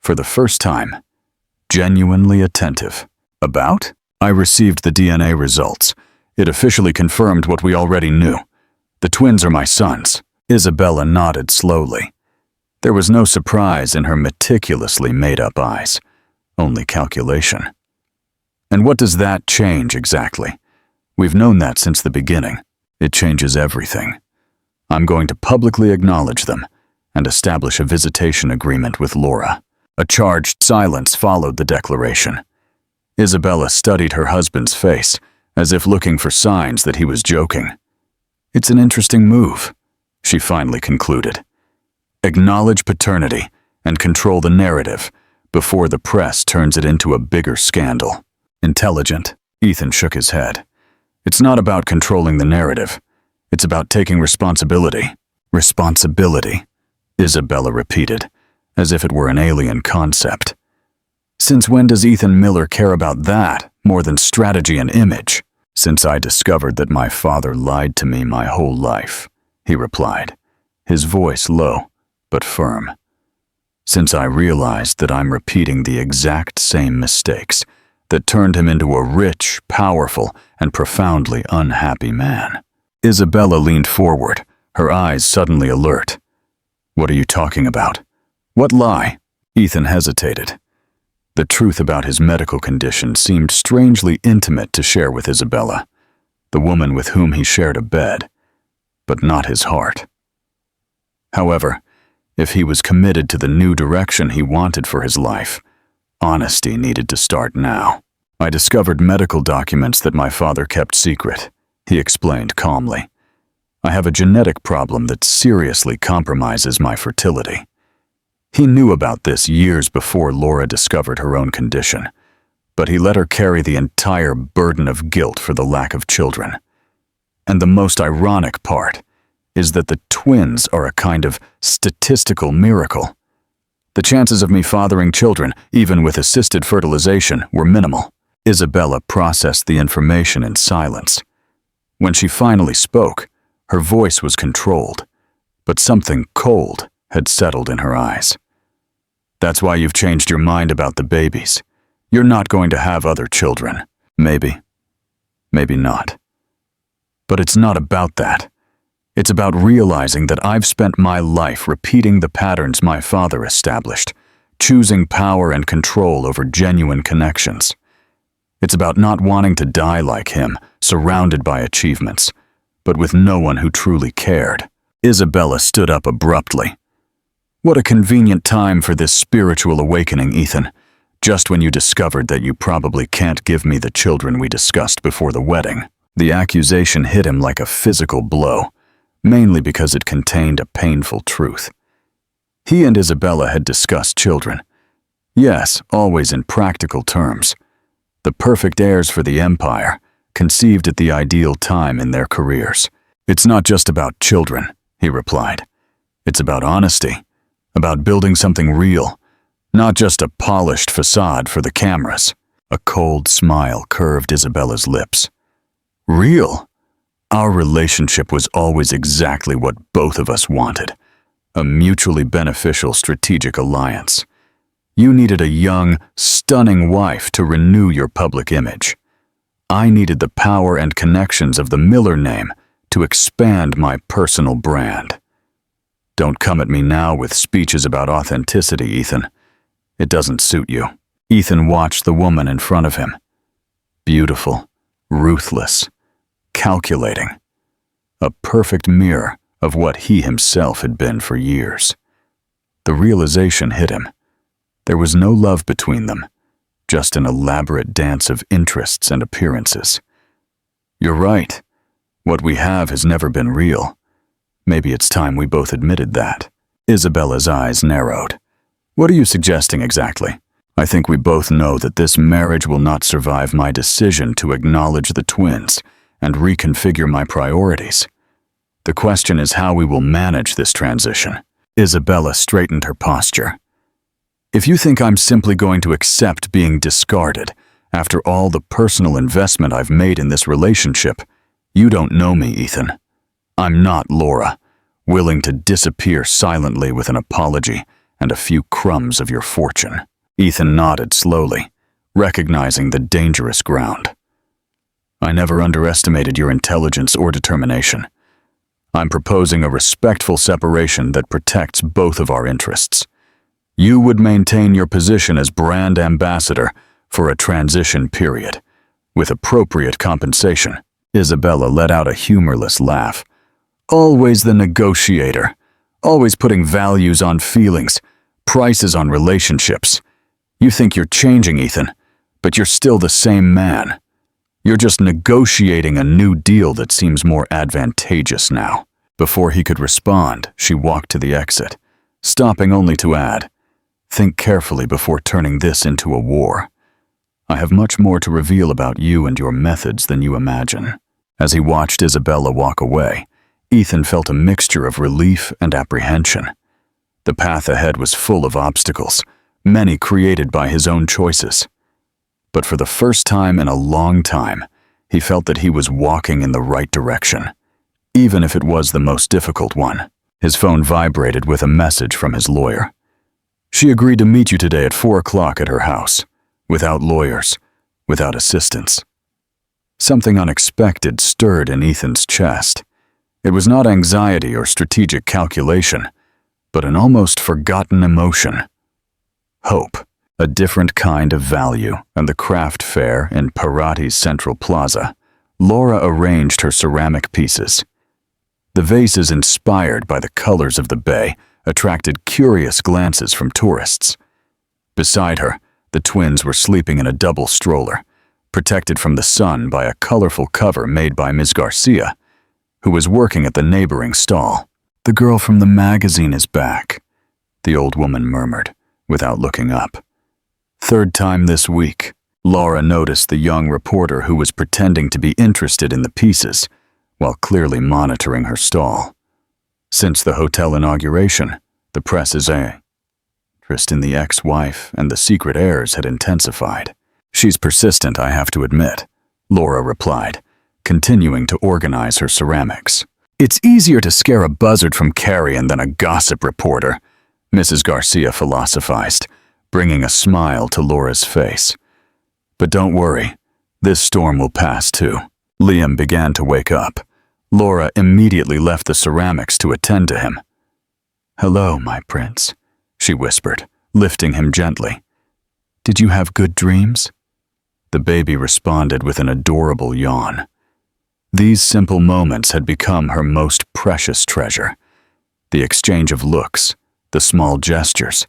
for the first time, genuinely attentive. About? I received the DNA results. It officially confirmed what we already knew. The twins are my sons. Isabella nodded slowly. There was no surprise in her meticulously made-up eyes, only calculation. And what does that change exactly? We've known that since the beginning. It changes everything. I'm going to publicly acknowledge them and establish a visitation agreement with Laura. A charged silence followed the declaration. Isabella studied her husband's face, as if looking for signs that he was joking. It's an interesting move, she finally concluded. Acknowledge paternity and control the narrative before the press turns it into a bigger scandal. Intelligent, Ethan shook his head. It's not about controlling the narrative. It's about taking responsibility. Responsibility, Isabella repeated, as if it were an alien concept. Since when does Ethan Miller care about that more than strategy and image? Since I discovered that my father lied to me my whole life, he replied, his voice low but firm. Since I realized that I'm repeating the exact same mistakes that turned him into a rich, powerful, and profoundly unhappy man. Isabella leaned forward, her eyes suddenly alert. What are you talking about? What lie? Ethan hesitated. The truth about his medical condition seemed strangely intimate to share with Isabella, the woman with whom he shared a bed, but not his heart. However, if he was committed to the new direction he wanted for his life, honesty needed to start now. I discovered medical documents that my father kept secret, he explained calmly. I have a genetic problem that seriously compromises my fertility. He knew about this years before Laura discovered her own condition, but he let her carry the entire burden of guilt for the lack of children. And the most ironic part is that the twins are a kind of statistical miracle. The chances of me fathering children, even with assisted fertilization, were minimal. Isabella processed the information in silence. When she finally spoke, her voice was controlled, but something cold had settled in her eyes. That's why you've changed your mind about the babies. You're not going to have other children. Maybe. Maybe not. But it's not about that. It's about realizing that I've spent my life repeating the patterns my father established, choosing power and control over genuine connections. It's about not wanting to die like him, surrounded by achievements, but with no one who truly cared. Isabella stood up abruptly. What a convenient time for this spiritual awakening, Ethan. Just when you discovered that you probably can't give me the children we discussed before the wedding. The accusation hit him like a physical blow, mainly because it contained a painful truth. He and Isabella had discussed children. Yes, always in practical terms. The perfect heirs for the empire, conceived at the ideal time in their careers. It's not just about children, he replied. It's about honesty, about building something real, not just a polished facade for the cameras. A cold smile curved Isabella's lips. Real? Our relationship was always exactly what both of us wanted, a mutually beneficial strategic alliance. You needed a young, stunning wife to renew your public image. I needed the power and connections of the Miller name to expand my personal brand. Don't come at me now with speeches about authenticity, Ethan. It doesn't suit you. Ethan watched the woman in front of him. Beautiful, ruthless, calculating. A perfect mirror of what he himself had been for years. The realization hit him. There was no love between them, just an elaborate dance of interests and appearances. You're right. What we have has never been real. Maybe it's time we both admitted that. Isabella's eyes narrowed. What are you suggesting exactly? I think we both know that this marriage will not survive my decision to acknowledge the twins and reconfigure my priorities. The question is how we will manage this transition. Isabella straightened her posture. If you think I'm simply going to accept being discarded after all the personal investment I've made in this relationship, you don't know me, Ethan. I'm not Laura, willing to disappear silently with an apology and a few crumbs of your fortune. Ethan nodded slowly, recognizing the dangerous ground. I never underestimated your intelligence or determination. I'm proposing a respectful separation that protects both of our interests. You would maintain your position as brand ambassador for a transition period, with appropriate compensation. Isabella let out a humorless laugh. Always the negotiator, always putting values on feelings, prices on relationships. You think you're changing, Ethan, but you're still the same man. You're just negotiating a new deal that seems more advantageous now. Before he could respond, she walked to the exit, stopping only to add, think carefully before turning this into a war. I have much more to reveal about you and your methods than you imagine. As he watched Isabella walk away, Ethan felt a mixture of relief and apprehension. The path ahead was full of obstacles, many created by his own choices. But for the first time in a long time, he felt that he was walking in the right direction, even if it was the most difficult one. His phone vibrated with a message from his lawyer. She agreed to meet you today at 4 o'clock at her house, without lawyers, without assistance. Something unexpected stirred in Ethan's chest. It was not anxiety or strategic calculation, but an almost forgotten emotion. Hope. a different kind of value, and the craft fair in Parati's Central Plaza, Laura arranged her ceramic pieces. The vases, inspired by the colors of the bay, attracted curious glances from tourists. Beside her, the twins were sleeping in a double stroller, protected from the sun by a colorful cover made by Ms. Garcia, who was working at the neighboring stall. "The girl from the magazine is back," the old woman murmured, without looking up. "Third time this week." Laura noticed the young reporter who was pretending to be interested in the pieces, while clearly monitoring her stall. Since the hotel inauguration, the press's interest in the ex-wife and the secret heirs had intensified. "She's persistent, I have to admit," Laura replied, continuing to organize her ceramics. "It's easier to scare a buzzard from carrion than a gossip reporter," Mrs. Garcia philosophized, bringing a smile to Laura's face. "But don't worry, this storm will pass too." Liam began to wake up. Laura immediately left the ceramics to attend to him. "Hello, my prince," she whispered, lifting him gently. "Did you have good dreams?" The baby responded with an adorable yawn. These simple moments had become her most precious treasure. The exchange of looks, the small gestures,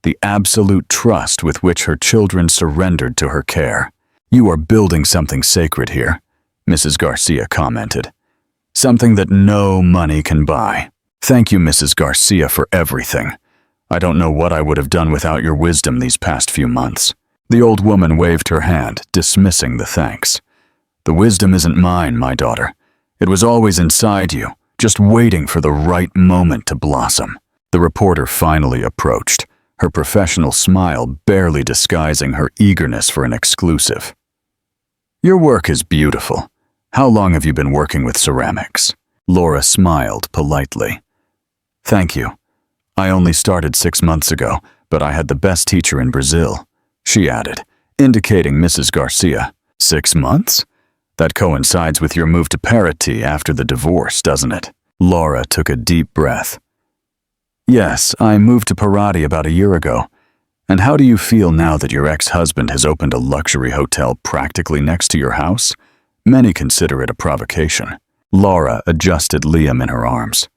the absolute trust with which her children surrendered to her care. "You are building something sacred here," Mrs. Garcia commented. "Something that no money can buy. Thank you, Mrs. Garcia, for everything. I don't know what I would have done without your wisdom these past few months." The old woman waved her hand, dismissing the thanks. "The wisdom isn't mine, my daughter. It was always inside you, just waiting for the right moment to blossom." The reporter finally approached, her professional smile barely disguising her eagerness for an exclusive. "Your work is beautiful. How long have you been working with ceramics?" Laura smiled politely. "Thank you. I only started 6 months ago, but I had the best teacher in Brazil," she added, indicating Mrs. Garcia. 6 months? That coincides with your move to Parati after the divorce, doesn't it? Laura took a deep breath. "Yes, I moved to Parati about a year ago. And how do you feel now that your ex-husband has opened a luxury hotel practically next to your house? Many consider it a provocation." Laura adjusted Liam in her arms.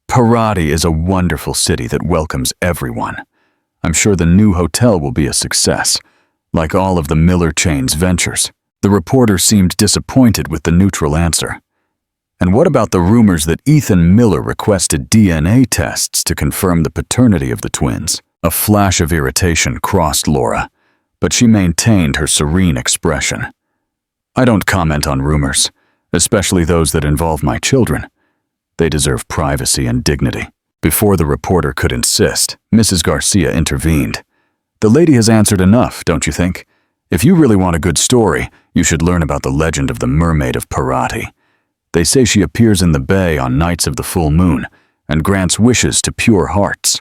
"Parati is a wonderful city that welcomes everyone. I'm sure the new hotel will be a success, like all of the Miller chain's ventures." The reporter seemed disappointed with the neutral answer. "And what about the rumors that Ethan Miller requested DNA tests to confirm the paternity of the twins?" A flash of irritation crossed Laura, but she maintained her serene expression. "I don't comment on rumors, especially those that involve my children. They deserve privacy and dignity." Before the reporter could insist, Mrs. Garcia intervened. "The lady has answered enough, don't you think? If you really want a good story, you should learn about the legend of the mermaid of Parati. They say she appears in the bay on nights of the full moon and grants wishes to pure hearts.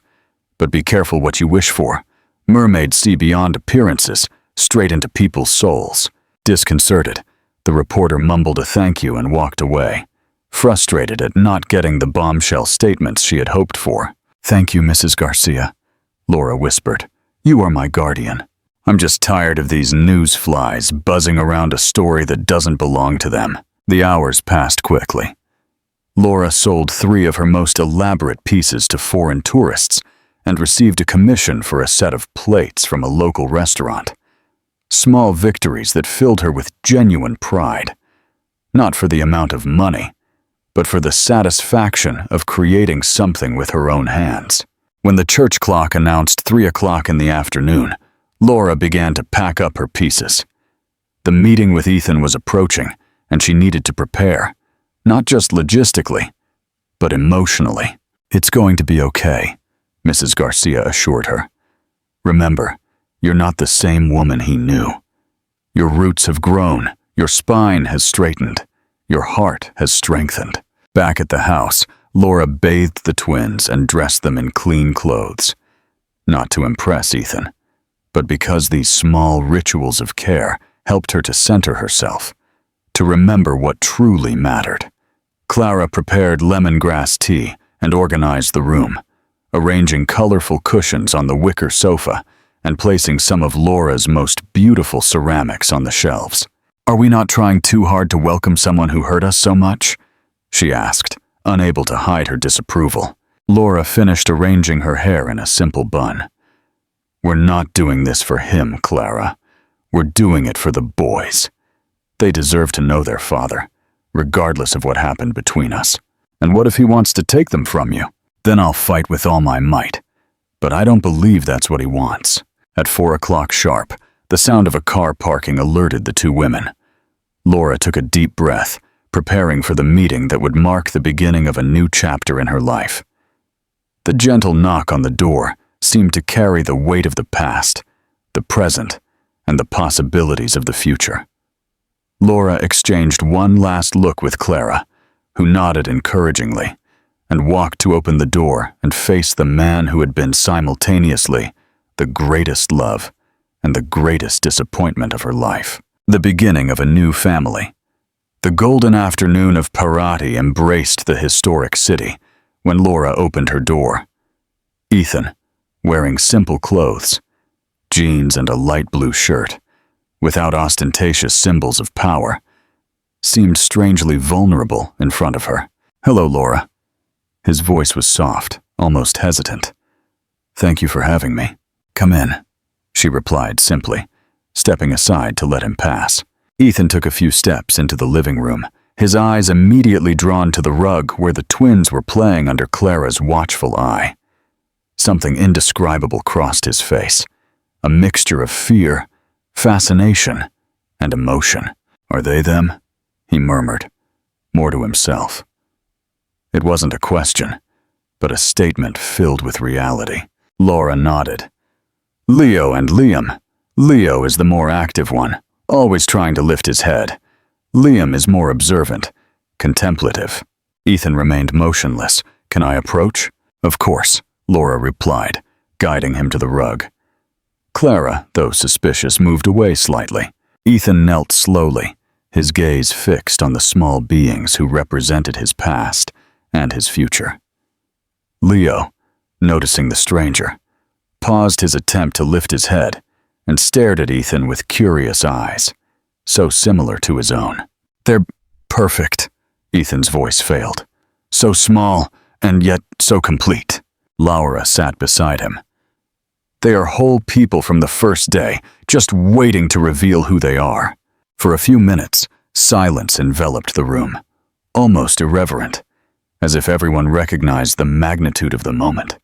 But be careful what you wish for. Mermaids see beyond appearances, straight into people's souls." Disconcerted, the reporter mumbled a thank you and walked away, frustrated at not getting the bombshell statements she had hoped for. "Thank you, Mrs. Garcia," Laura whispered. "You are my guardian. I'm just tired of these news flies buzzing around a story that doesn't belong to them." The hours passed quickly. Laura sold 3 of her most elaborate pieces to foreign tourists and received a commission for a set of plates from a local restaurant. Small victories that filled her with genuine pride, not for the amount of money, but for the satisfaction of creating something with her own hands. When the church clock announced 3 o'clock in the afternoon, Laura began to pack up her pieces. The meeting with Ethan was approaching, and she needed to prepare, not just logistically, but emotionally. "It's going to be okay," Mrs. Garcia assured her. "Remember, you're not the same woman he knew. Your roots have grown, your spine has straightened, your heart has strengthened." Back at the house, Laura bathed the twins and dressed them in clean clothes. Not to impress Ethan, but because these small rituals of care helped her to center herself, to remember what truly mattered. Clara prepared lemongrass tea and organized the room, arranging colorful cushions on the wicker sofa and placing some of Laura's most beautiful ceramics on the shelves. "Are we not trying too hard to welcome someone who hurt us so much?" she asked, unable to hide her disapproval. Laura finished arranging her hair in a simple bun. "We're not doing this for him, Clara. We're doing it for the boys. They deserve to know their father, regardless of what happened between us. And what if he wants to take them from you? Then I'll fight with all my might. But I don't believe that's what he wants." At 4 o'clock sharp, the sound of a car parking alerted the two women. Laura took a deep breath, preparing for the meeting that would mark the beginning of a new chapter in her life. The gentle knock on the door seemed to carry the weight of the past, the present, and the possibilities of the future. Laura exchanged one last look with Clara, who nodded encouragingly, and walked to open the door and face the man who had been simultaneously the greatest love and the greatest disappointment of her life. The beginning of a new family. The golden afternoon of Parati embraced the historic city when Laura opened her door. Ethan, wearing simple clothes, jeans and a light blue shirt, without ostentatious symbols of power, seemed strangely vulnerable in front of her. "Hello, Laura." His voice was soft, almost hesitant. "Thank you for having me. Come in," she replied simply, stepping aside to let him pass. Ethan took a few steps into the living room, his eyes immediately drawn to the rug where the twins were playing under Clara's watchful eye. Something indescribable crossed his face, a mixture of fear, fascination, and emotion. "Are they them?" he murmured, more to himself. It wasn't a question, but a statement filled with reality. Laura nodded. "Leo and Liam. Leo is the more active one, always trying to lift his head. Liam is more observant, contemplative." Ethan remained motionless. "Can I approach?" "Of course," Laura replied, guiding him to the rug. Clara, though suspicious, moved away slightly. Ethan knelt slowly, his gaze fixed on the small beings who represented his past and his future. Leo, noticing the stranger, paused his attempt to lift his head and stared at Ethan with curious eyes, so similar to his own. "They're perfect," Ethan's voice failed. "So small and yet so complete." Laura sat beside him. "They are whole people from the first day, just waiting to reveal who they are." For a few minutes, silence enveloped the room, almost irreverent, as if everyone recognized the magnitude of the moment.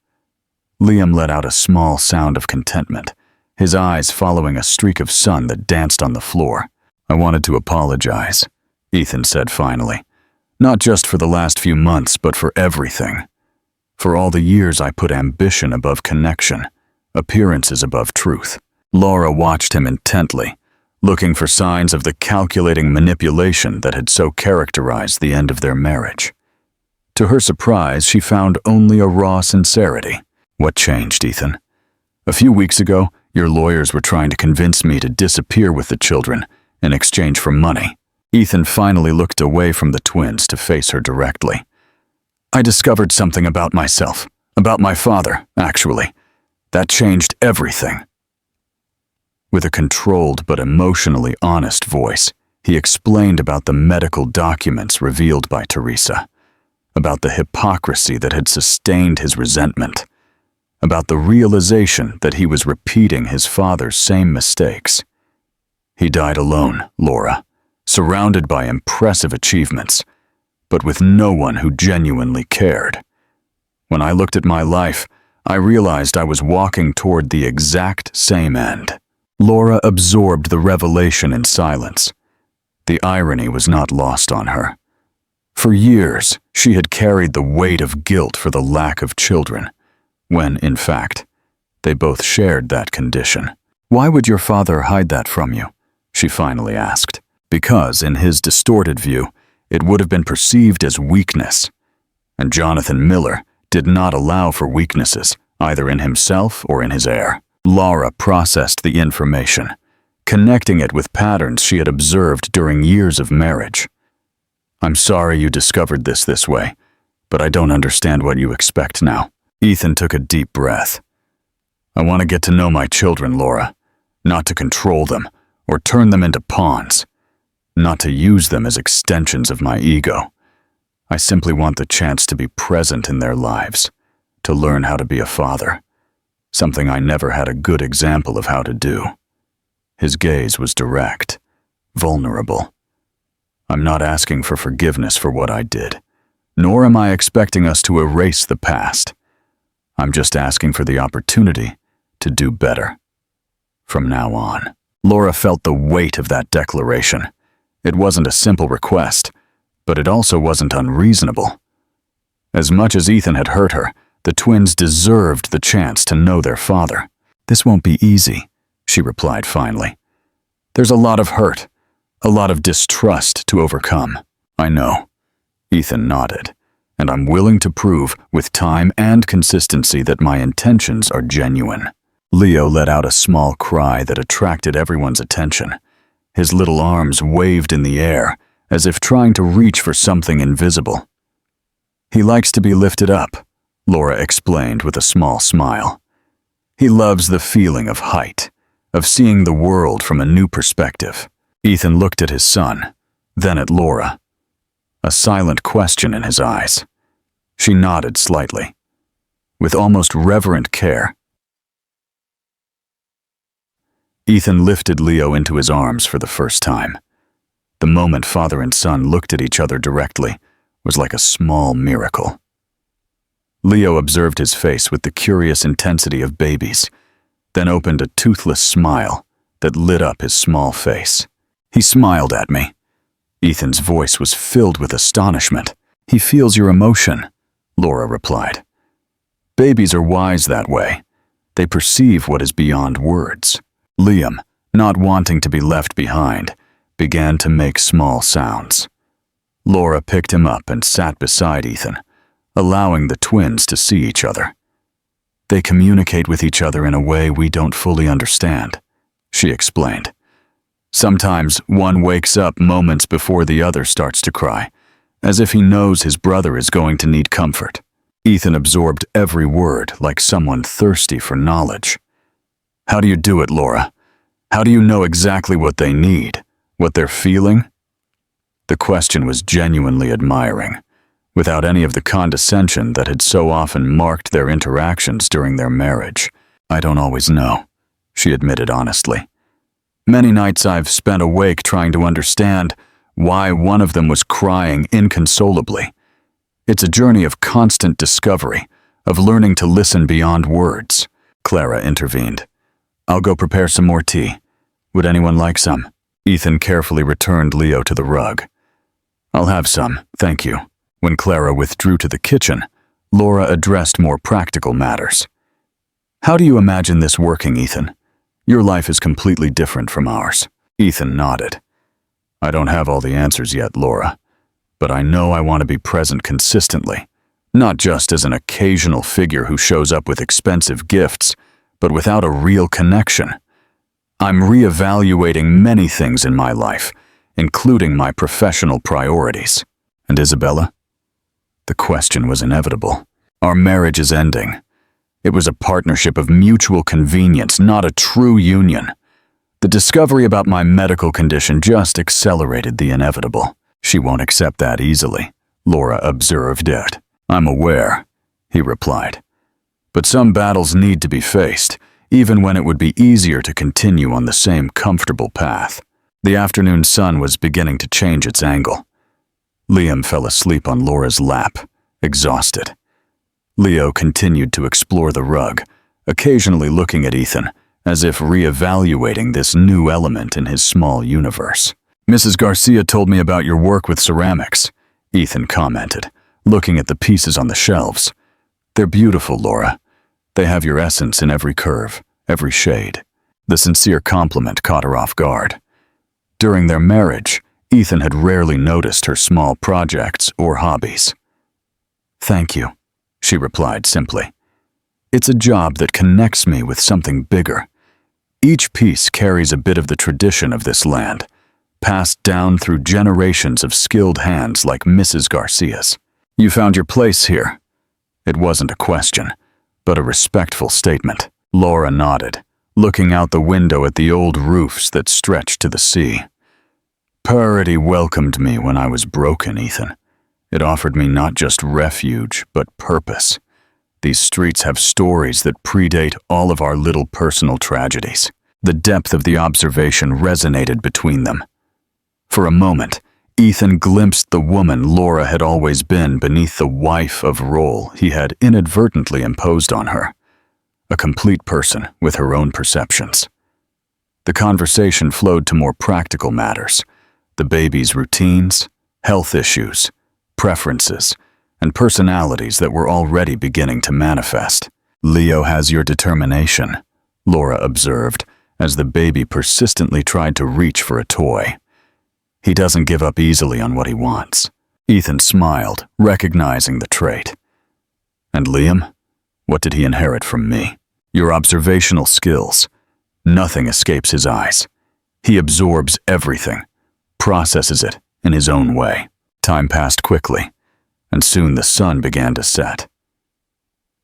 Liam let out a small sound of contentment, his eyes following a streak of sun that danced on the floor. "I wanted to apologize," Ethan said finally. "Not just for the last few months, but for everything. For all the years I put ambition above connection, appearances above truth." Laura watched him intently, looking for signs of the calculating manipulation that had so characterized the end of their marriage. To her surprise, she found only a raw sincerity. "What changed, Ethan? A few weeks ago, your lawyers were trying to convince me to disappear with the children in exchange for money." Ethan finally looked away from the twins to face her directly. "I discovered something about myself, about my father, actually. That changed everything." With a controlled but emotionally honest voice, he explained about the medical documents revealed by Teresa, about the hypocrisy that had sustained his resentment, about the realization that he was repeating his father's same mistakes. "He died alone, Laura, surrounded by impressive achievements, but with no one who genuinely cared. When I looked at my life, I realized I was walking toward the exact same end." Laura absorbed the revelation in silence. The irony was not lost on her. For years, she had carried the weight of guilt for the lack of children, when, in fact, they both shared that condition. "Why would your father hide that from you?" she finally asked. Because, in his distorted view, it would have been perceived as weakness. And Jonathan Miller did not allow for weaknesses, either in himself or in his heir. Laura processed the information, connecting it with patterns she had observed during years of marriage. "I'm sorry you discovered this way, but I don't understand what you expect now." Ethan took a deep breath. I want to get to know my children, Laura, not to control them or turn them into pawns, not to use them as extensions of my ego. I simply want the chance to be present in their lives, to learn how to be a father, something I never had a good example of how to do. His gaze was direct, vulnerable. I'm not asking for forgiveness for what I did, nor am I expecting us to erase the past. I'm just asking for the opportunity to do better. From now on. Laura felt the weight of that declaration. It wasn't a simple request, but it also wasn't unreasonable. As much as Ethan had hurt her, the twins deserved the chance to know their father. This won't be easy, she replied finally. There's a lot of hurt, a lot of distrust to overcome. I know. Ethan nodded, and I'm willing to prove with time and consistency that my intentions are genuine. Leo let out a small cry that attracted everyone's attention. His little arms waved in the air, as if trying to reach for something invisible. He likes to be lifted up, Laura explained with a small smile. He loves the feeling of height, of seeing the world from a new perspective. Ethan looked at his son, then at Laura. A silent question in his eyes. She nodded slightly. With almost reverent care, Ethan lifted Leo into his arms for the first time. The moment father and son looked at each other directly was like a small miracle. Leo observed his face with the curious intensity of babies, then opened a toothless smile that lit up his small face. He smiled at me. Ethan's voice was filled with astonishment. He feels your emotion, Laura replied. Babies are wise that way. They perceive what is beyond words. Liam, not wanting to be left behind, began to make small sounds. Laura picked him up and sat beside Ethan, allowing the twins to see each other. They communicate with each other in a way we don't fully understand, she explained. Sometimes one wakes up moments before the other starts to cry, as if he knows his brother is going to need comfort. Ethan absorbed every word like someone thirsty for knowledge. How do you do it, Laura? How do you know exactly what they need, what they're feeling? The question was genuinely admiring, without any of the condescension that had so often marked their interactions during their marriage. I don't always know, she admitted honestly. Many nights I've spent awake trying to understand why one of them was crying inconsolably. It's a journey of constant discovery, of learning to listen beyond words. Clara intervened. I'll go prepare some more tea. Would anyone like some? Ethan carefully returned Leo to the rug. I'll have some, thank you. When Clara withdrew to the kitchen, Laura addressed more practical matters. How do you imagine this working, Ethan? Your life is completely different from ours. Ethan nodded. I don't have all the answers yet, Laura, but I know I want to be present consistently, not just as an occasional figure who shows up with expensive gifts, but without a real connection. I'm reevaluating many things in my life, including my professional priorities. And Isabella? The question was inevitable. Our marriage is ending. It was a partnership of mutual convenience, not a true union. The discovery about my medical condition just accelerated the inevitable. She won't accept that easily, Laura observed it. I'm aware, he replied. But some battles need to be faced, even when it would be easier to continue on the same comfortable path. The afternoon sun was beginning to change its angle. Liam fell asleep on Laura's lap, exhausted. Leo continued to explore the rug, occasionally looking at Ethan, as if reevaluating this new element in his small universe. Mrs. Garcia told me about your work with ceramics, Ethan commented, looking at the pieces on the shelves. They're beautiful, Laura. They have your essence in every curve, every shade. The sincere compliment caught her off guard. During their marriage, Ethan had rarely noticed her small projects or hobbies. Thank you, she replied simply. It's a job that connects me with something bigger. Each piece carries a bit of the tradition of this land, passed down through generations of skilled hands like Mrs. Garcia's. You found your place here. It wasn't a question, but a respectful statement. Laura nodded, looking out the window at the old roofs that stretched to the sea. Parity welcomed me when I was broken, Ethan. It offered me not just refuge, but purpose. These streets have stories that predate all of our little personal tragedies. The depth of the observation resonated between them. For a moment, Ethan glimpsed the woman Laura had always been beneath the wife of role he had inadvertently imposed on her. A complete person with her own perceptions. The conversation flowed to more practical matters, the baby's routines, health issues, preferences, and personalities that were already beginning to manifest. Leo has your determination, Laura observed, as the baby persistently tried to reach for a toy. He doesn't give up easily on what he wants. Ethan smiled, recognizing the trait. And Liam? What did he inherit from me? Your observational skills. Nothing escapes his eyes. He absorbs everything, processes it in his own way. Time passed quickly, and soon the sun began to set.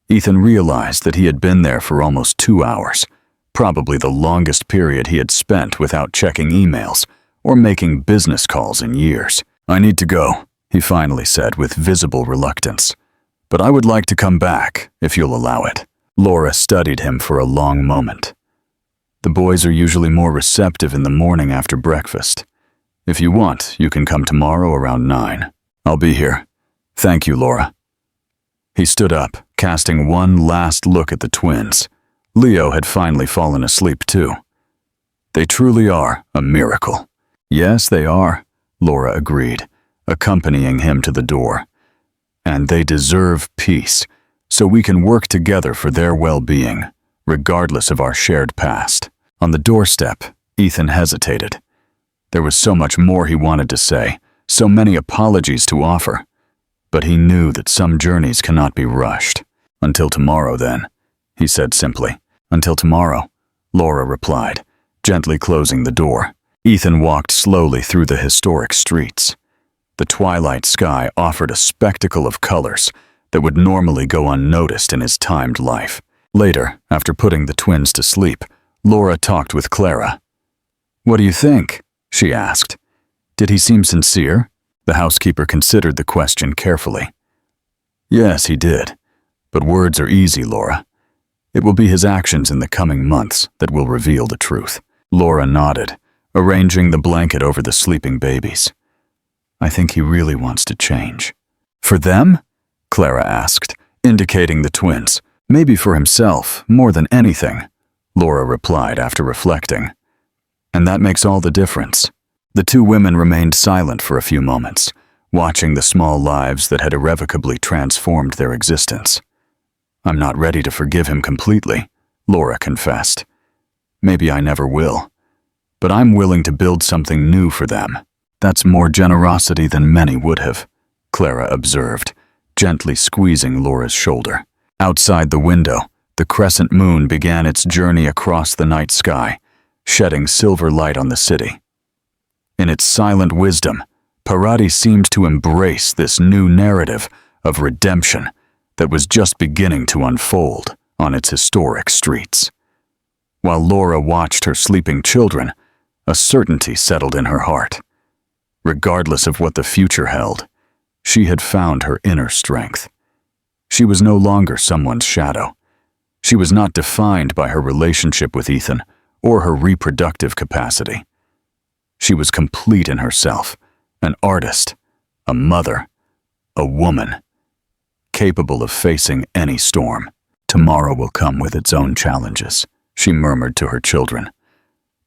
Ethan realized that he had been there for almost 2 hours, probably the longest period he had spent without checking emails or making business calls in years. I need to go, he finally said with visible reluctance. But I would like to come back, if you'll allow it. Laura studied him for a long moment. The boys are usually more receptive in the morning after breakfast. If you want, you can come tomorrow around 9. I'll be here. Thank you, Laura. He stood up, casting one last look at the twins. Leo had finally fallen asleep too. They truly are a miracle. Yes, they are, Laura agreed, accompanying him to the door. And they deserve peace, so we can work together for their well-being, regardless of our shared past. On the doorstep, Ethan hesitated. There was so much more he wanted to say, so many apologies to offer. But he knew that some journeys cannot be rushed. Until tomorrow, then, he said simply. Until tomorrow, Laura replied, gently closing the door. Ethan walked slowly through the historic streets. The twilight sky offered a spectacle of colors that would normally go unnoticed in his timed life. Later, after putting the twins to sleep, Laura talked with Clara. "What do you think?" she asked. "Did he seem sincere?" The housekeeper considered the question carefully. "Yes, he did. But words are easy, Laura. It will be his actions in the coming months that will reveal the truth." Laura nodded, arranging the blanket over the sleeping babies. "I think he really wants to change." "For them?" Clara asked, indicating the twins. "Maybe for himself, more than anything," Laura replied after reflecting. "And that makes all the difference." The two women remained silent for a few moments, watching the small lives that had irrevocably transformed their existence. "I'm not ready to forgive him completely," Laura confessed. "Maybe I never will. But I'm willing to build something new for them." "That's more generosity than many would have," Clara observed, gently squeezing Laura's shoulder. Outside the window, the crescent moon began its journey across the night sky, shedding silver light on the city. In its silent wisdom, Parati seemed to embrace this new narrative of redemption that was just beginning to unfold on its historic streets. While Laura watched her sleeping children, a certainty settled in her heart. Regardless of what the future held, she had found her inner strength. She was no longer someone's shadow. She was not defined by her relationship with Ethan or her reproductive capacity. She was complete in herself, an artist, a mother, a woman, capable of facing any storm. "Tomorrow will come with its own challenges," she murmured to her children.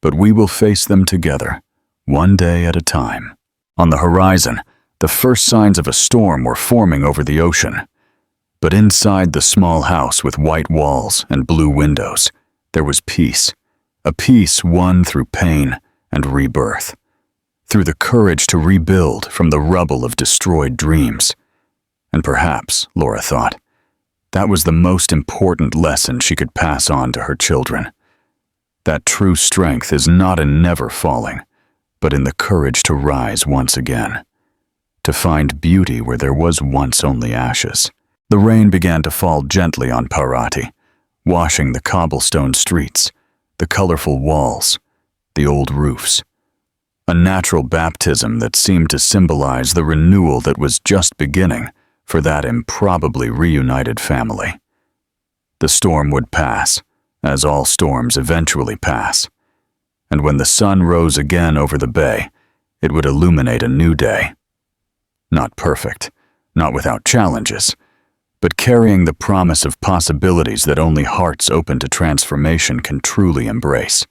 "But we will face them together, one day at a time." On the horizon, the first signs of a storm were forming over the ocean. But inside the small house with white walls and blue windows, there was peace, a peace won through pain and rebirth, through the courage to rebuild from the rubble of destroyed dreams. And perhaps, Laura thought, that was the most important lesson she could pass on to her children. That true strength is not in never falling, but in the courage to rise once again, to find beauty where there was once only ashes. The rain began to fall gently on Parati, washing the cobblestone streets, the colorful walls, the old roofs. A natural baptism that seemed to symbolize the renewal that was just beginning for that improbably reunited family. The storm would pass, as all storms eventually pass, and when the sun rose again over the bay, it would illuminate a new day. Not perfect, not without challenges, but carrying the promise of possibilities that only hearts open to transformation can truly embrace.